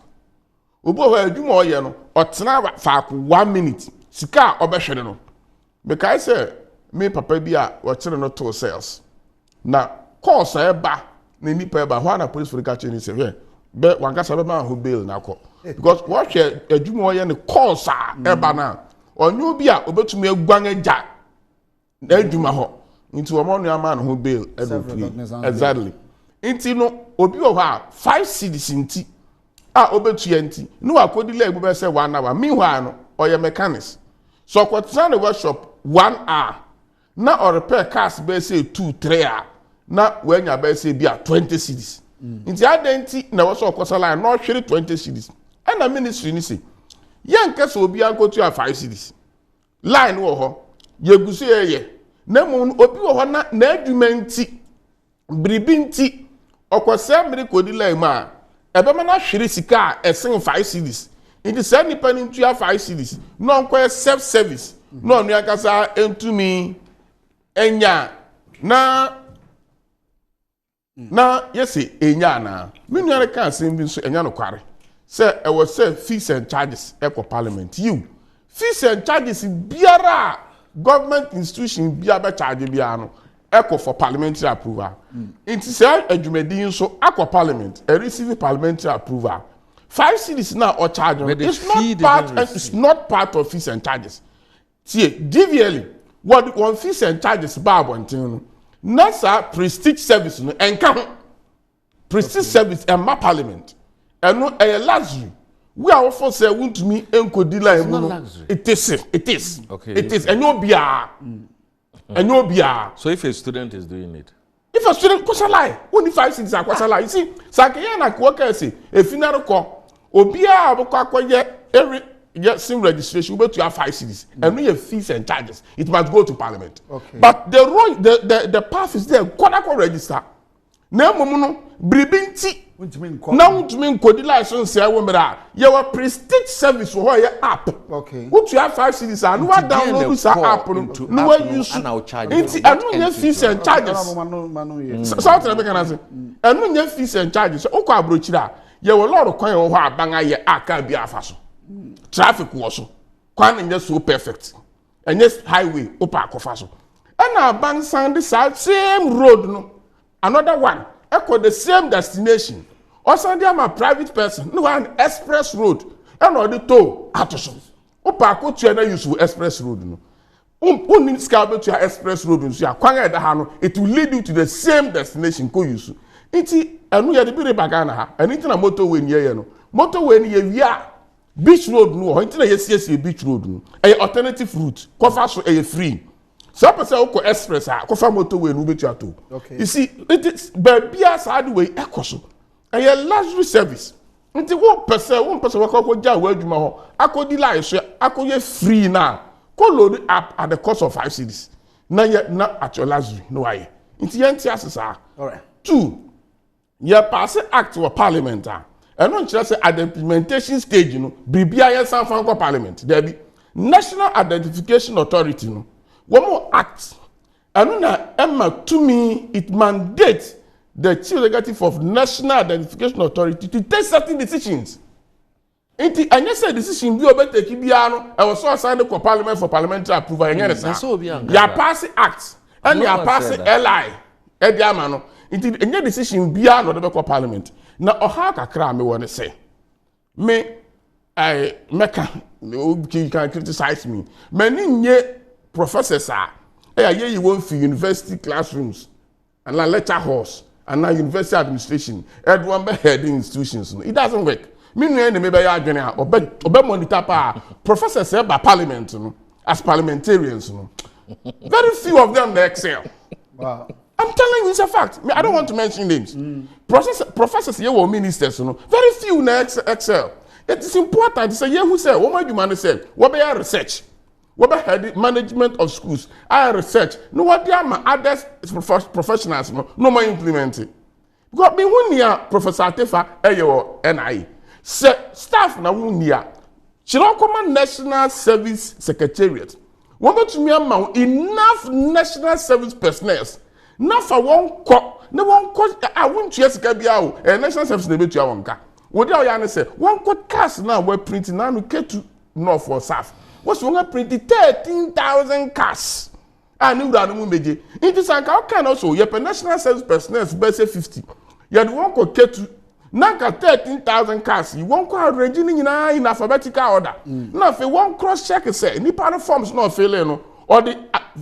Speaker 3: obo ho adwuma oye no otena fa 1 minute sika obehwere no because I say me papa bi a wo no to sales na course eba na nipa eba ho na police for catch ni say be wankasa be ma ho bail na ko because what share adwuma oye no course eba na onyu bi a obetumi aguan agya na adwuma ho nti wo mo no ama no ho bail exactly Inti no obi o ha 5 cedis inti obetu enti no akodi leg be say 1 hour meanwhile no oye mechanics so kwatsa na workshop 1 hour na or repair cars be say 2-3 hour na wenya be say bia 20 cedis inti adenti na wo so kwasala no hwere 20 cedis na ministry ni say yanka so obi ankotu 5 cedis line wo ho yegusu ye na mu obi wo ho na adwumenti bribinti okwase mmiri kodi line ma ebema na hwere sika esen 5 cedis inti say nipa ni ntua 5 cedis no nko self service no nu akasa entumi enya na yesi enya na menu are kan sembi so enya no kware say e was say fees and charges eco parliament you fees and charges biara government institution biara charge biara no eco for parliamentary approval it say adwumadi so eco parliament e receive parliamentary approval 5 cedis now or charge it's not part of fees and charges see DVL what one fees and charges bar bontin nasa prestige service no enka prestige service and ma parliament and no a luxury we are also say want me enkodi line no it is
Speaker 2: okay
Speaker 3: it is and no bia
Speaker 2: so if a student is doing it
Speaker 3: if a student kwasala only 5 cedis akwasala you see sakaya na kwaka say e final ko obia abukọ akoye every sim registration we to have 5 cedis and we have fees and charges it must go to parliament but the path is there kodako register na momu no bribinti na untumi nkodi license ya womera your prestige service ho ya app what you have 5 cedis and we download this app no we use it and we have fees and charges so tell me can I say and we have fees and charges okọ abrochira ye wo lord kwan ho aban aye aka bia afaso traffic wo so kwan nye so perfect and yes highway opa akofa so and aban san the same road no another one echo the same destination or send am a private person no one express road and or the toll atoso opa akotu na use express road no unim ska be to express road so ya kwan e da ha no it will lead you to the same destination ko use iti anu ya de bi rebaga na ha anu tina motorway ni ye no motorway ni ye wia beach road no ho tina ye siesie beach road no e alternative route kofa so e free so person ko express ha kofa motorway no betu ato you see it is babia side way ekoso e luxury service nti one person ko ja wa adwuma ho akodi line so akoye free na ko load up at the cost of 5 cedis na at your luxury no why nti yenti asesa all right 2 ya pass act or parliament and no say at the implementation stage no bibia ya san fan ko parliament there be national identification authority no one more act and na emma to me it mandates the chief executive of national identification authority to take certain decisions enti anya say decision bi obeteki bia no e was so sign the parliament for parliamentary approval ya pass act and ya pass li e dia ma no enti enya decision bia no de be parliament na oha kakra me won say me I meka you can criticize me many nye professors ye won fi university classrooms and la lecture halls and na university administration everyone be head institutions no it doesn't work me no na me be ya adwene a obe monitor pa professors e ba parliament no as parliamentarians no very few of them they excel. Wow. I'm telling you, it's a fact. I don't want to mention names. Professors here were ministers, you know. Very few na excel. It is important to say, yeah, who said, what do you say? What be research? What be management of schools? I research. No, what they are other professionals, no more implementing. Because me when near Professor Tefa, NIE. Staff na wunia. Chirokoma National Service Secretariat. What to me amount enough national service personnel. Not for one cop, no one cause I won't chase Gabiao, and national service never to our car. What do I say? One code cast now we're printing now we get to north or south. What's one printed 13,000 cars? I knew that no meje. It is like how can also your national service personnel best 50. You had one code get to Nanka 13,000 cars. You won't call Regina in alphabetical order. Now if you won't cross check say, any part of forms not failing. or the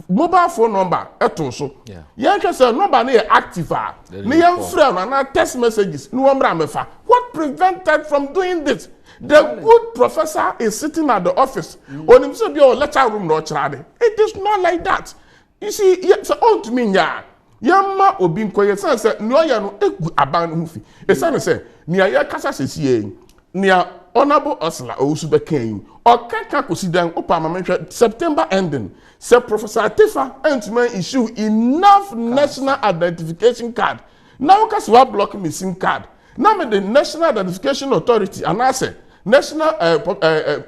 Speaker 3: mobile phone number eto so yen hwe say number na active a na yen frame na text messages no mbra mefa. What prevented from doing this? The good professor is sitting at the office on himself your lecture room no chirade. It is not like that. You see, so on to me nya yamma obi nkoye say no ya no egu aban hu fi e say nia ya kasa sesi nia honorable Osla Owusu bekan o kaka kosidan opa mamenhwe September ending say Professor Tefa entman issue enough national identification card now kasi wa block me SIM card now me the National Identification Authority and I say national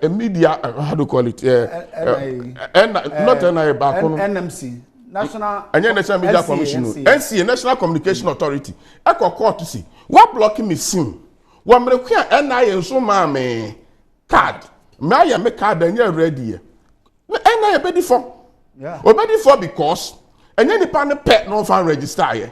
Speaker 3: media how do you call it not
Speaker 1: NMC National
Speaker 3: National Media Commission NCA National Communication Authority eko court to see what blocking me SIM wa mreku a NIA so ma me card me aya me card anya ready NIA be di for obedi for because anya nipa ne pet no fan register ye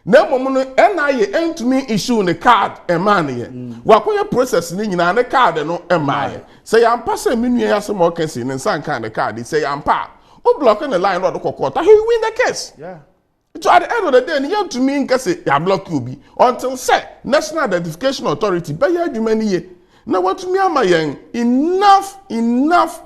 Speaker 3: na mom no NIA entumi issue ne card e man ye wa koye process ni nyina ne card no e ma ye say ya mpa say menua ya se mo kan si ne san kan ne card say ya mpa o blocking the line or the court he win the case. So at the end of the day, you have to mean say ya block you be until say National Identification Authority by you many years. Now what to me am I enough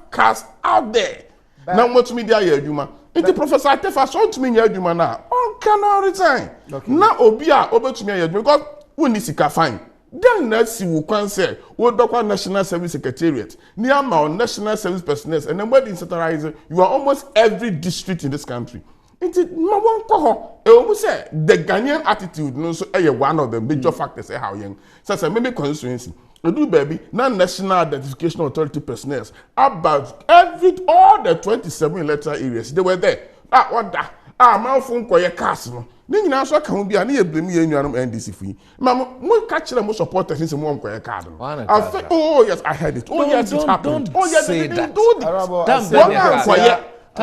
Speaker 3: cars out there. Now what to me there you It's Professor Tefa so to me you now. On cannot resign. Now obia over to me because we need to fine. Then let's see who can say what Dr. National Service Secretariat, near my National Service Personnel, and then when you you are almost every district in this country. It's no one call almost say the Ghanaian attitude no so one of the major factors how young. So maybe constituency. Do baby non-national identification authority personnel about all the 27 electoral areas they were there. What that my phone call your castle. Then you so can be an blame you NDC free. Mama, we catch them supporters in some one card. Oh yes, I heard it. Oh yes, it happened. Oh yes, they didn't do this.
Speaker 1: I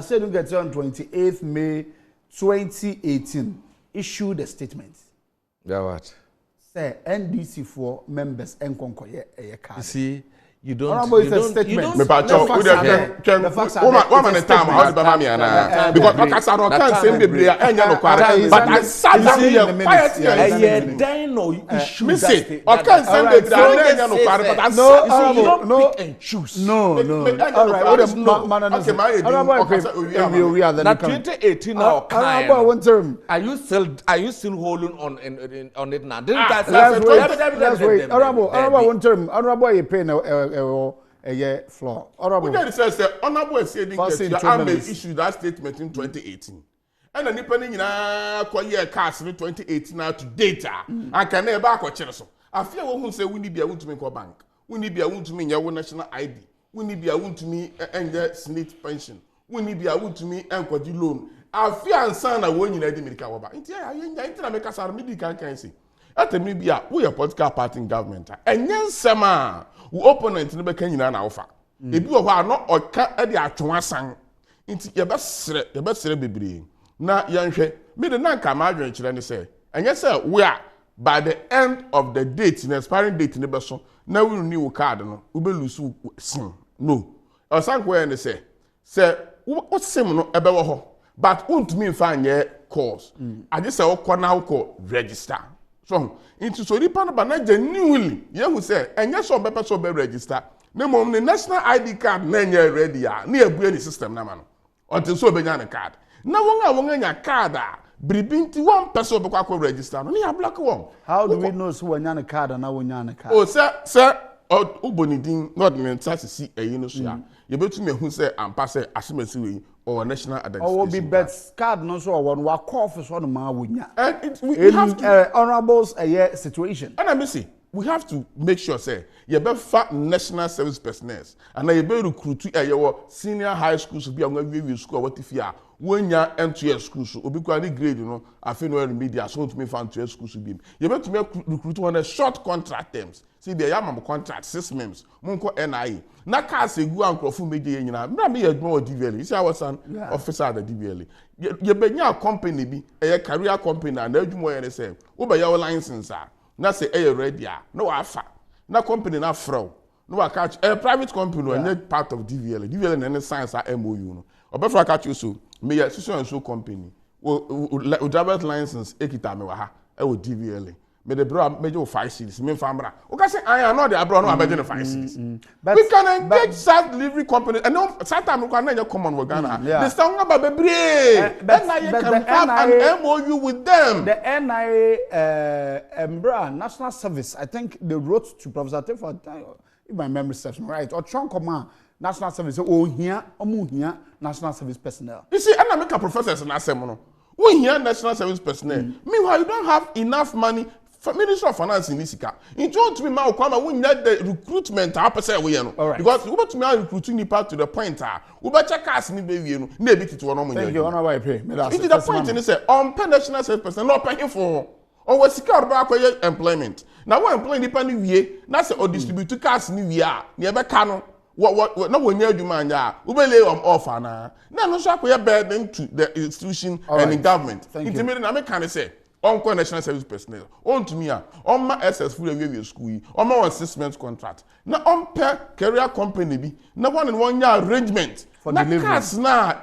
Speaker 1: said don't get on 28th May 2018 issued a statement.
Speaker 2: Yeah, what?
Speaker 1: Say NDC4 members and concoye a card.
Speaker 2: See, you don't.
Speaker 1: Statement.
Speaker 3: But because I send the but I sat down here quietly.
Speaker 2: No, pick and choose.
Speaker 1: No. All right.
Speaker 2: Now 2018 now. Are you still holding on it now?
Speaker 1: Let's wait. Honorable, one term. Honorable, you pay a floor.
Speaker 3: Honorable. We says the honorable said the issue that statement in 2018. And then depending in year cast in 2018 now to data. I can never back or so. I feel who say we need be able to make a bank. We need be able to mean your national ID. We need be able to me and the SNIT pension. We need be able to me and quad loan. I fear and son are winning a medical bank. I make us our medical can see. At the media, we are political party in government. And yes, Sama, who opponent in the Kenyan offer. If you are not or can't at the Atuasan, into your best baby. Now, young me the non camarade children say. And yes, sir, we are by the end of the date, in the expiring date in the person. Now we renew card, no, we will lose sin. No. Or somewhere and they say, what's similar about but won't mean find your cause. I just say, oh, now call register. So, into so the panel, but not genuinely, you will say, and yes, or better so be register. No more the national ID card, near ready, near Bueni system, Naman. Until so be a card. Now, I won't a card. Bribinti one person be register. No, you black one.
Speaker 1: How do we know so when a card and now when you're a card?
Speaker 3: Oh, sir, Ubonidin, not in such a see a you you bet me who say and pass a asymmetry or national identification.
Speaker 1: Or will be bet card no so one walk off is one man with ya.
Speaker 3: And we have to
Speaker 1: honorables a year situation.
Speaker 3: And I may say we have to make sure say you better fat national service personnel and you better recruit your senior high schools to be on a school what if you are when you enter your school so obi kwani grade I feel no media so to me fan to school so be you better make recruit on a short contract terms see the yam contract 6 months monko NIA na ka se gu ankrofo meje nyina bra me yadmo o DVL you see our son officer at the DVL you benya company bi a career company na adwumo ye say wo be your license na say ready na wa fa na company na fro No, I catch a private company and not part of DVL. DVL and any science are MOU. No, or better I catch you so. Me a so and so company. O driver's license ekita me waha. E wo DVL. Me the bro major 5 cities. Me famra. O can say I am not the abroad no abegin 5 cities. We can engage such delivery companies and no sometimes we can not common with Ghana. They sound about bebre. Then I can have an MOU with them.
Speaker 1: The NIA National Service, I think they wrote to Professor Tefo, if my memory serves me right, or Chong Command National Service, here, National Service personnel.
Speaker 3: You see, and I make a professor in Asemono. We here National Service personnel. Meanwhile, you don't have enough money. Minister of Finance in Isika. In to me, now come we need the recruitment. I say we know because we want to me recruiting part to the point. We better check us ni be we no. Na ebi titi wono mo nya.
Speaker 1: Thank you. Honor why pay.
Speaker 3: It is the point in say on national service person not paying for. On we sika oba akoye employment. Now we employ nipa ni wie. Na say o distribute cars ni wie a. Na ebe ka no. What na wonya adwuma anya. We be lay off na. Na no so akoye burden to the institution and the government. Intimate na me can say on national service personnel. On to me, on my SS full away school, on my 6 months contract. Now on per career company be now 1 year arrangement for delivery. Cast now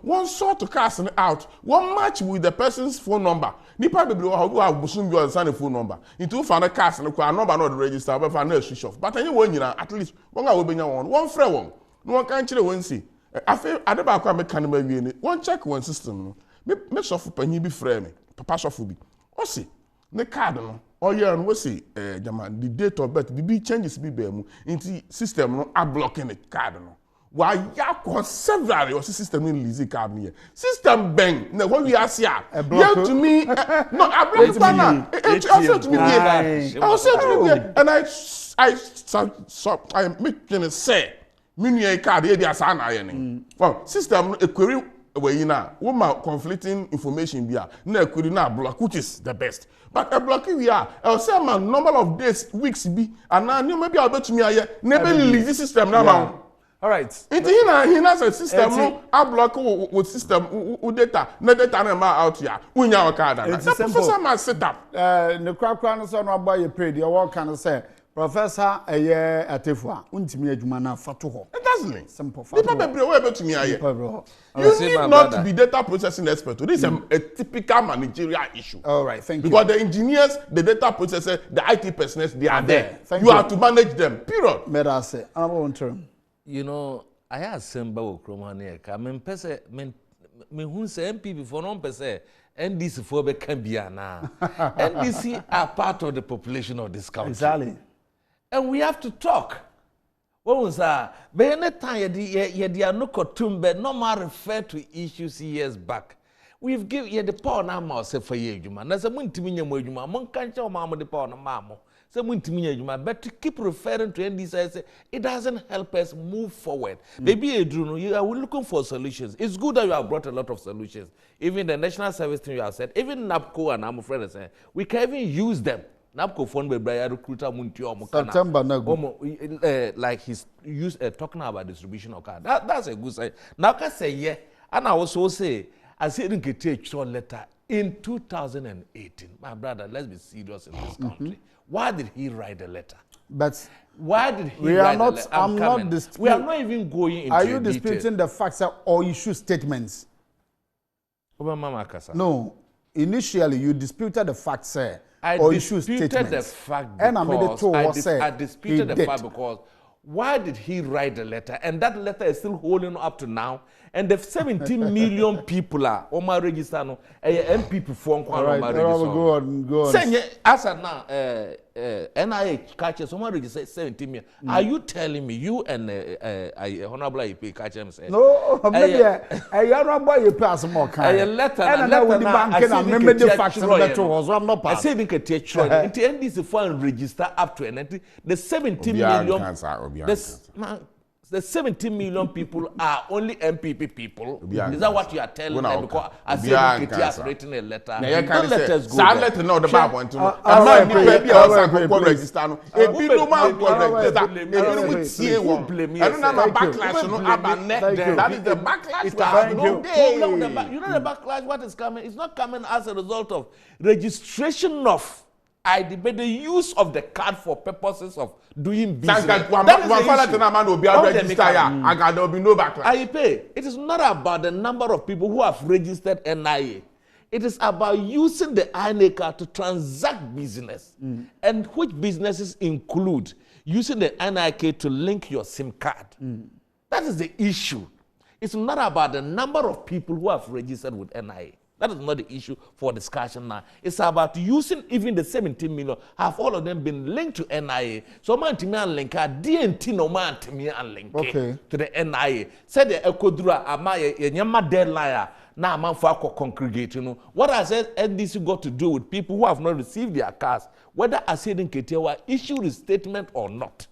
Speaker 3: one sort to cast out, one match with the person's phone number. Nipa be who have busum you understand the phone number. Into find a cast and number not register, but find a switch off. But anyway, at least one will be one friend one. No one can chill one see. I feel I don't know make can be one check one system. Me suffer penny be frame. Papa Sofubi. O see, the card no. Oh yeah, and we see, Jama, the date of birth, the changes be bemu into system no are blocking the card no. Why ya several your system in Lizzie card here. System bang. Now what we are here, yeah to me, no, I block banner. Also to me, also to me, and I making a say. Mini card here, there's an ironing. Well, system a query. We na woman conflicting information be na query na block which is the best but a blocking we are I'll say man number of days weeks be and now you maybe I'll bet to me aye never leave the system now.
Speaker 1: All right,
Speaker 3: it he has a system no a block with system data na data na ma out here unya wakada na professor man set up
Speaker 1: the kwakwa no so no boy you pray the work can say Professor Eye Atefua, untimi adwuma na fato ho.
Speaker 3: It doesn't.
Speaker 1: Simple fato.
Speaker 3: You need not to be data processing expert. This is a typical managerial issue.
Speaker 1: All right, thank you.
Speaker 3: Because the engineers, the data processors, the IT personnel, they are there. You have to manage them. Period.
Speaker 1: Medase. One term.
Speaker 2: You know, I asked Semba Okromane. Me who say MP for non per se. NDC for be can be na. NDC are part of the population of this country.
Speaker 1: Exactly.
Speaker 2: And we have to talk. What was that? But any time you are no kotumbe, no more refer to issues years back. We've given the power now say for you, man. That's a muntiminya mojuma. Mon can't show mamma the power mamo. So muntiminya, but to keep referring to NDC, it doesn't help us move forward. Maybe you are looking for solutions. It's good that you have brought a lot of solutions. Even the national service thing you have said, even NAPCO and I'm afraid saying we can even use them. NAPCO phone by recruiter
Speaker 1: September
Speaker 2: like he's used talking about distribution of card. That's a good side. Now can say yeah, and I also say I said in a letter in 2018. My brother, let's be serious in this country. Why did he write the letter?
Speaker 1: But
Speaker 2: why did he write the letter?
Speaker 1: I'm not disputing.
Speaker 2: We are not even going into
Speaker 1: Are you disputing the facts or issue statements? No. Initially, you disputed the facts, sir.
Speaker 2: I disputed the fact because why did he write the letter? And that letter is still holding up to now. And the 17 million people are on my register no MPP phone call on my register.
Speaker 1: Go on.
Speaker 2: Say as now NIH catches on my register 17 million. Are you telling me you and Honorable IP catch him say?
Speaker 1: No, maybe Honorable IP has more kind.
Speaker 2: A letter
Speaker 1: and I remember the facts that was one not
Speaker 2: I said think a teacher. It NDC phone register up to and the 17 million. The 17 million people are only MPP people. Is that what you are telling them? Because I said he has written a letter. Don't let us go there.
Speaker 3: Let know the Bible want to know. I'm not the baby or register. No, a bit no man register. I don't have a backlash. No, that is the backlash.
Speaker 2: You know the backlash. What is coming? It's not coming as a result of registration of ID, but the use of the card for purposes of doing business.
Speaker 3: There will be no backlash.
Speaker 2: I pay. It is not about the number of people who have registered NIA. It is about using the INA card to transact business. And which businesses include using the NIK to link your SIM card. That is the issue. It's not about the number of people who have registered with NIA. That is not the issue for discussion now. It's about using even the 17 million. Have all of them been linked to NIA? So man to me and link DNT no man to me and link to the NIA. Said the Ekodura ama yama deadline now man for congregate. You know what has NDC got to do with people who have not received their cards, whether Asidin Ketewa issued a statement or not?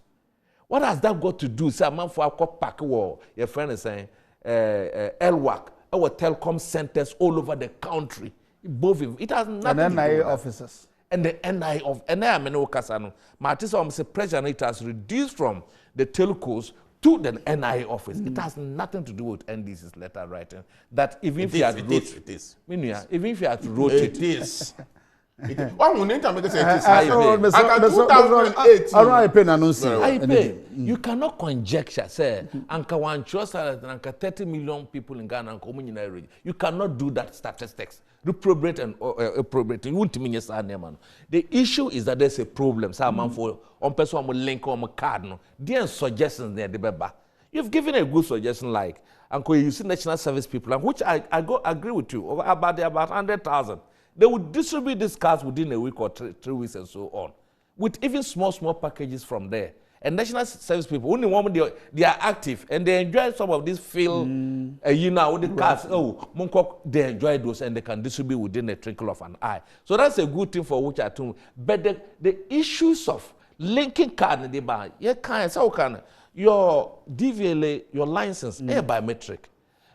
Speaker 2: What has that got to do? Say man for pack war. Your friend is saying LWAC. Our telecom centers all over the country. Both of it has nothing
Speaker 1: and
Speaker 2: to do
Speaker 1: NIA
Speaker 2: with
Speaker 1: officers.
Speaker 2: And the NIA of NIA Meno Kasano. Martisa say pressure it has reduced from the telcos to the NIA office. It has nothing to do with NDC's letter writing. That even if you had wrote it, even if you had wrote it
Speaker 3: is. One moment I make say it is.
Speaker 1: I pay.
Speaker 2: You cannot conjecture, say, Anka one trust Anka 30 million people in Ghana and you cannot do that statistics. Reprobate and appropriate. You won't mean yes, man. The issue is that there's a problem. So man for on person will link on a card. No, there are suggestions there. You've given a good suggestion like Uncle, you see national service people, which I agree with you about 100,000. They would distribute these cards within a week or 3 weeks and so on, with even small packages from there. And national service people, only one they are active and they enjoy some of these with the cards. They enjoy those and they can distribute within a twinkle of an eye. So that's a good thing for which I think. But the issues of linking card in the bar, your DVLA, your license, biometric,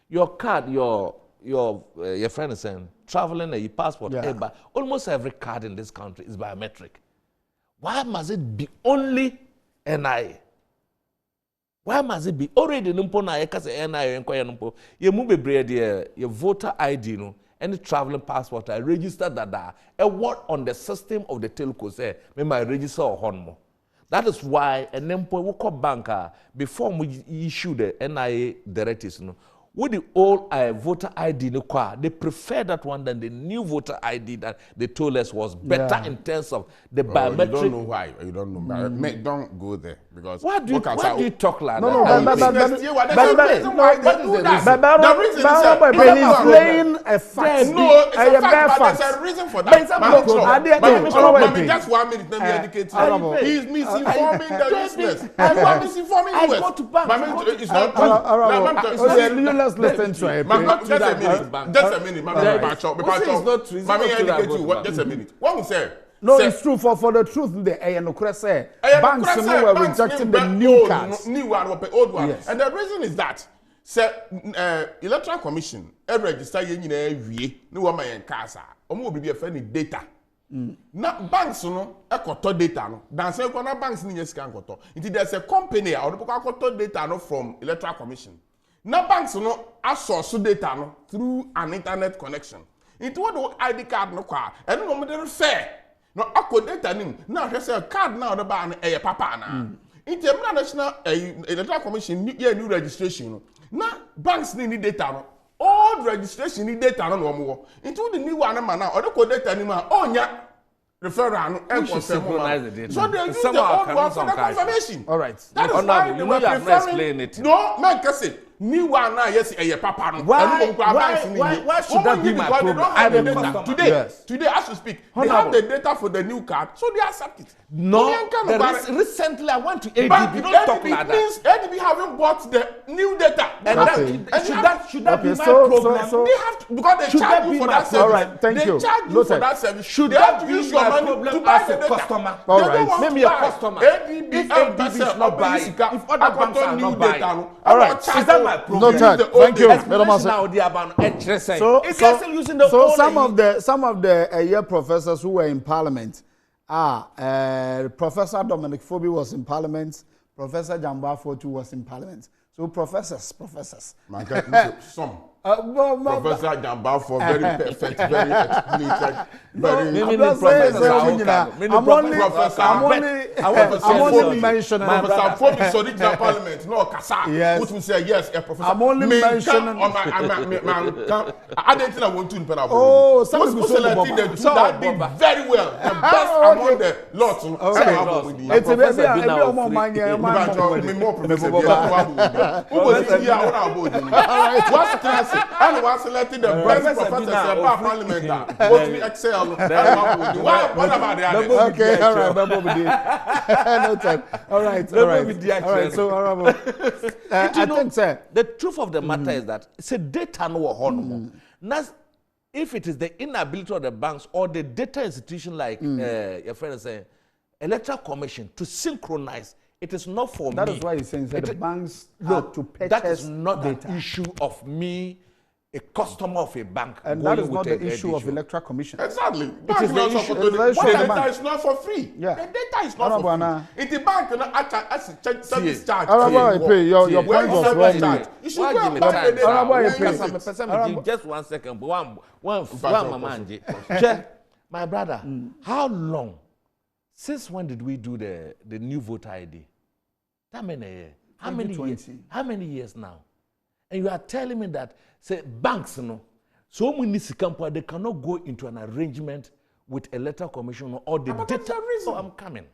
Speaker 2: your card, your friend is saying, traveling a passport, almost every card in this country is biometric. Why must it be only NIA? Why must it be already numpo na because NIA enquire numpo? You move your voter ID no any traveling passport I register that a word on the system of the telco say me my register or honmo. That is why a numpo will banker before we issue the NIA directives no. With the old voter ID, they prefer that one than the new voter ID that they told us was better in terms of the biometric.
Speaker 3: You don't know why. You don't know. Don't go there because.
Speaker 2: Why do you talk like that?
Speaker 3: The reason is
Speaker 1: he's playing a fact.
Speaker 3: No, it's a fact, but there's a reason for that. Just 1 minute, let me educate you. He's misinforming the listeners. You are misinforming us. It's not.
Speaker 1: Let's listen to it.
Speaker 3: Just a minute. Just a minute. What we say?
Speaker 1: No, it's true. For the truth, the say banks were rejecting the new cards.
Speaker 3: New one, old one.
Speaker 1: Yes.
Speaker 3: And the reason is that Electoral Commission register no one may casa. Will be a funny data. Now banks no ekoto data no. Dance na banks ni yesika nkoto. There's a company or the data no from Electoral Commission. Now banks no source data no through an internet connection. Into what the ID card no car. And no more fair. No akko data nim. Now just a card now the ban papa na. Into national Electoral Commission new registration. Now banks need data no. Old registration need data no more. Into the new one man now or the data nim onya referral and
Speaker 2: synchronize the data.
Speaker 3: So they use the old one for the confirmation.
Speaker 1: All right.
Speaker 3: That is why they were preferring. No, man, kasi new one now yes papa.
Speaker 2: Why should that be my problem?
Speaker 3: I have the data. Today as we speak, they have the data for the new card, so they accept it.
Speaker 2: No, recently I went to ADB. Don't talk like that.
Speaker 3: ADB haven't bought the new data.
Speaker 2: Should that be my problem?
Speaker 3: They have to, because they charge you for that service.
Speaker 1: All right, thank you.
Speaker 3: They charge you for that service.
Speaker 2: Should that be my problem as a customer?
Speaker 1: All right,
Speaker 2: maybe a customer. If ADB is not buying, if other banks are not buying,
Speaker 1: all right,
Speaker 2: is that my problem?
Speaker 1: No time. Thank you. So some of the professors who were in Parliament, Professor Dominic Phoebe was in Parliament, Professor Jamba Fortu was in Parliament. So professors.
Speaker 3: Some. Professor Jamba for very perfect, very explicit, very.
Speaker 1: I'm not saying I'm only mentioning.
Speaker 3: Professor Fobi's original parliament, no Kasa.
Speaker 1: Yes.
Speaker 3: Which will say yes, a professor.
Speaker 1: I'm only mentioning.
Speaker 3: I didn't think I want to in Penabo.
Speaker 1: Oh, something
Speaker 3: was selecting the two that did very well. The best among the lots.
Speaker 1: It's a baby more money.
Speaker 3: What's classic? And was selecting the best professors about parliament. Both we excel. What about the others?
Speaker 1: Okay, all right, no time. All right. So, I think, sir,
Speaker 2: the truth of the matter is that it's a data no honor. If it is the inability of the banks or the data institution like your friend is saying, electoral commission to synchronize, it is not for me.
Speaker 1: That is why he's saying that the banks have to purchase
Speaker 2: that is not
Speaker 1: data.
Speaker 2: an issue of me, a customer of a bank.
Speaker 1: And that is not the issue of electoral commission.
Speaker 3: Exactly.
Speaker 1: It is the issue.
Speaker 3: The data is not for free.
Speaker 1: Yeah.
Speaker 3: The data is not for free. If the bank cannot service charge.
Speaker 1: Your point was wrong.
Speaker 3: You should go and buy the data.
Speaker 2: Just 1 second. My brother, how long? Since when did we do the new voter ID? How many years? How many years now? And you are telling me that, say, banks, so many companies, they cannot go into an arrangement with electoral commission or the data. So I'm coming.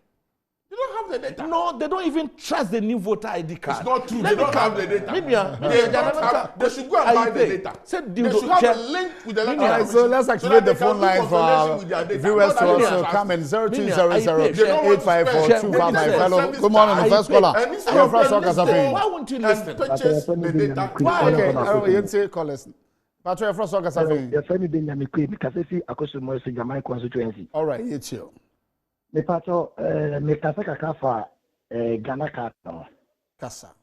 Speaker 3: You don't have the data.
Speaker 2: No, they don't even trust the new voter ID card.
Speaker 3: It's not true. They don't have the data.
Speaker 2: Maybe
Speaker 3: they should go and buy the data. They should have a link with the electoral commission.
Speaker 1: So let's activate the phone line for our viewers to also come in 0200-854-255. Hello, good morning, the first caller. Your first caller.
Speaker 2: Why won't you listen?
Speaker 3: Purchase the data.
Speaker 1: Okay, you say callers. But your first caller.
Speaker 5: Your friend Benjamin Quay, because if you accustomed to Jamaica constituency.
Speaker 1: All right, it's you.
Speaker 5: Me pato me kasa kakafa Ghana card no.
Speaker 1: Kasa.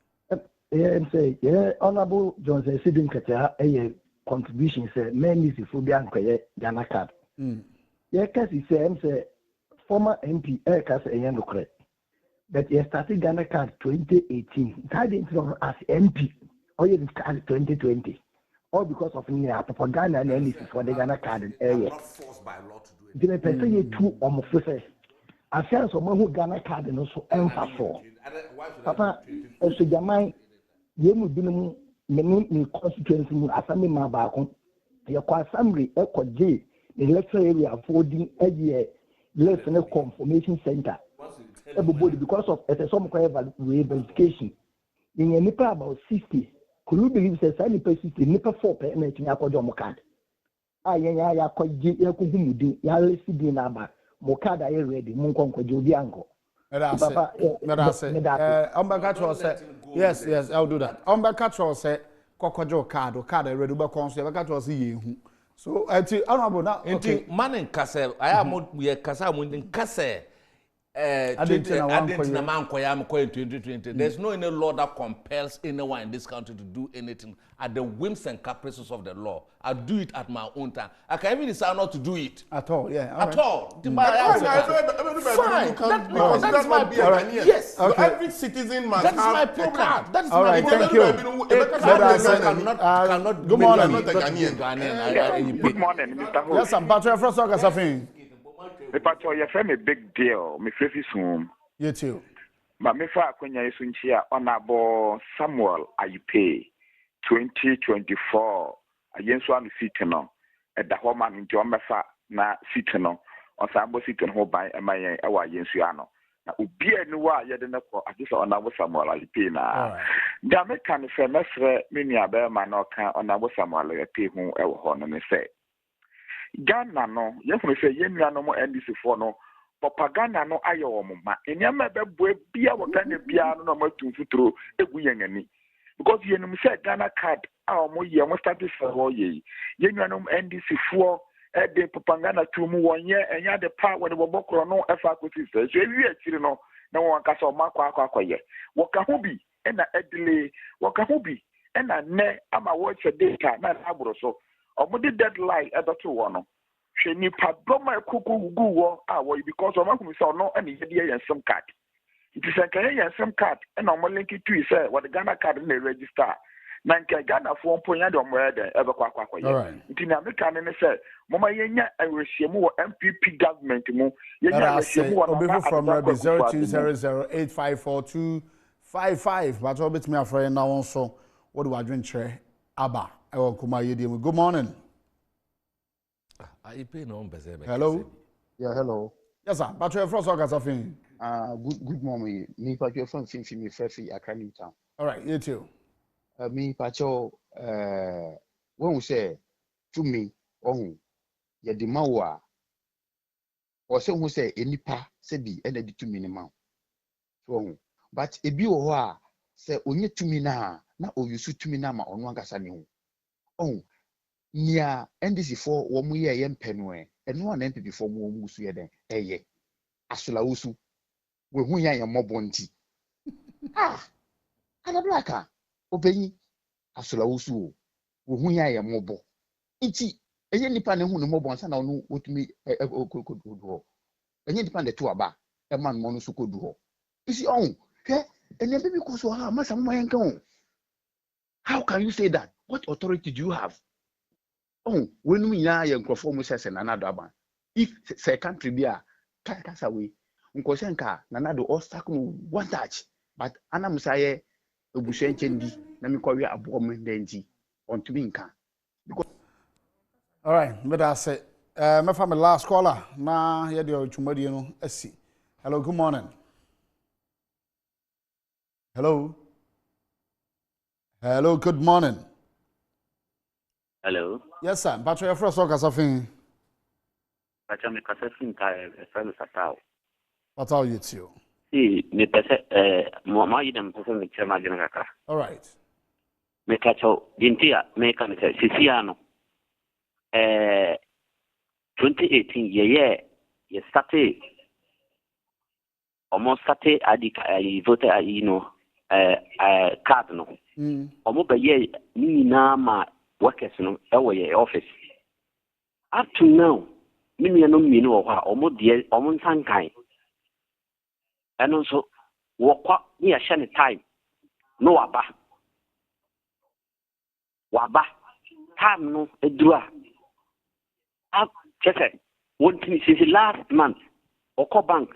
Speaker 5: Say Honorable Johnson Sidin Katia contribution say many is phobia and Ghana card. Kasi say former MP kasa no correct. But he started Ghana card 2018. That didn't as MP or you card 2020. All because of propaganda and analysis for the Ghana card.
Speaker 2: Not forced by law to do it.
Speaker 5: The person you two I feel so much Ghana card and also emphasis. Papa, as a Jamai, you will be many constituency assembly mabacon. Your assembly, Echo J, the electoral area affording a year less than a confirmation center. Everybody, because of a some kind of verification. In a nipper about 60, could you believe that any person nipper 4 payments in Apodomo card? I could get your Kuhumudi, Yalisi Dinaba. Mokada are ready, Munkonko Judiango.
Speaker 1: Yes, I'll do that. Catchall said, Cocojo card or card, I read about concept, Catchall see. So, honorable now,
Speaker 2: man in Cassel, I am we are Cassam in Cassel. I didn't know 2020. There's no any law that compels anyone in this country to do anything at the whims and caprices of the law. I do it at my own time. I can even decide not to do it
Speaker 1: at all. Yeah,
Speaker 2: at all.
Speaker 3: Fine. That's my point. Yes. Every citizen must have a card.
Speaker 2: That's
Speaker 1: all right. Thank you. Good morning.
Speaker 6: Good morning, Mr. Ho.
Speaker 1: Yes, I'm Patrick from Sokasafin.
Speaker 6: Me pato your friend a big deal. Me fresh home.
Speaker 1: You too.
Speaker 6: But me fa kwenya isunchia Honorable Samuel Ayipe 2024. Ayenso am seat no. At the home man into mefa na seat no. On sambo seat no by emaye ewa ayenso ano. Na obi enu wa ye de ne ko adisa Honorable Samuel Ayipe na. Da me kan fe mesre me nua be ma na ka Honorable Samuel Ayipe hu ewo ho no me say. Ghana no, you can say yen no more NDC for no propaganda no ayo ma. Enyama be boe bia wakane bia no ma tumfutro egu yengani. Because yen no say Ghana card mo ye mo start for ye. Yen no NDC for the propaganda to mu wonye enya the power when bobokro no efa kwesi say. So ewi akiri no na won kasa o makwa akwaye. Woka ho bi e na edile, woka ho bi e na ne ama watch data na aburo so. Omudi deadline edoto wono hwe nipa doma ekuku gugu wo awo because omakum say no ani yede yensem card it is a yen sim card and link it to say what the Ghana card na register Nanka Ghana for Ponya de Murder, ever quack. In America, and say, Mama Yenya, and Resimu MPP government.
Speaker 1: Obefo from Rabbi 0200854255. But I'll bet me a friend now also. What do I drink? Abba. I will come here. Good morning. Hello.
Speaker 7: Yeah, hello.
Speaker 1: Yes, sir. But you're first organ something.
Speaker 7: Good morning. Me pacho from Finfi Frefi Accra Town.
Speaker 1: All right, you too.
Speaker 7: Me pacho when we say to me ye di mawa or say who say enipa say bi e di to me ni ma. So but ebi wo ho a say onye to me na oyusu to me na ma onu ankasa ni ho. Nia NDC for wo mu ye mpenu eno na MPP for mu musu ye den eye asola wusu we hu ya mobo nti ana blaka obenyi asola wusu we hu ya mobo nti enye nipa ne hu no mobo nsa na onu otumi kodu ho enye nipa de to aba e man mo no so kodu ho isi hwe enye bibi ko so ha masa mo yen kan. How can you say that? What authority do you have? When we are young perform and another ban. If say country be a cast away, Unkosenka, Nanado or Stakum one touch, but Anna Musaye, Ubushen Chendi, Namikoria Abom Denji, on to Binka.
Speaker 1: All right, but I say, my family last caller. Now, here the Chumadiano, SC. Hello, good morning. Hello. Hello, good morning.
Speaker 8: Hello.
Speaker 1: Yes, sir. But you're first organ something.
Speaker 8: But I'm a Cassandra Tire, Satao.
Speaker 1: What are you two?
Speaker 8: See, me Mamma, you don't person the Chama Ganaka.
Speaker 1: All right.
Speaker 8: Me catch out Dintia, make an Siciano. 2018, ye started almost started. I voted, cardinal. Almost a year, me now, workers in our office. Up to now, me no mean almost dear, almost kind. And also, walk up near Shanny time. No Waba. Time no a dua. Up, just one thing since last month, or bank.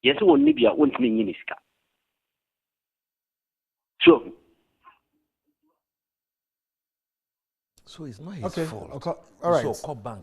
Speaker 8: Yes, one Libya won't mean Yiniska.
Speaker 2: So it's not his fault.
Speaker 1: All right.
Speaker 2: So, bank.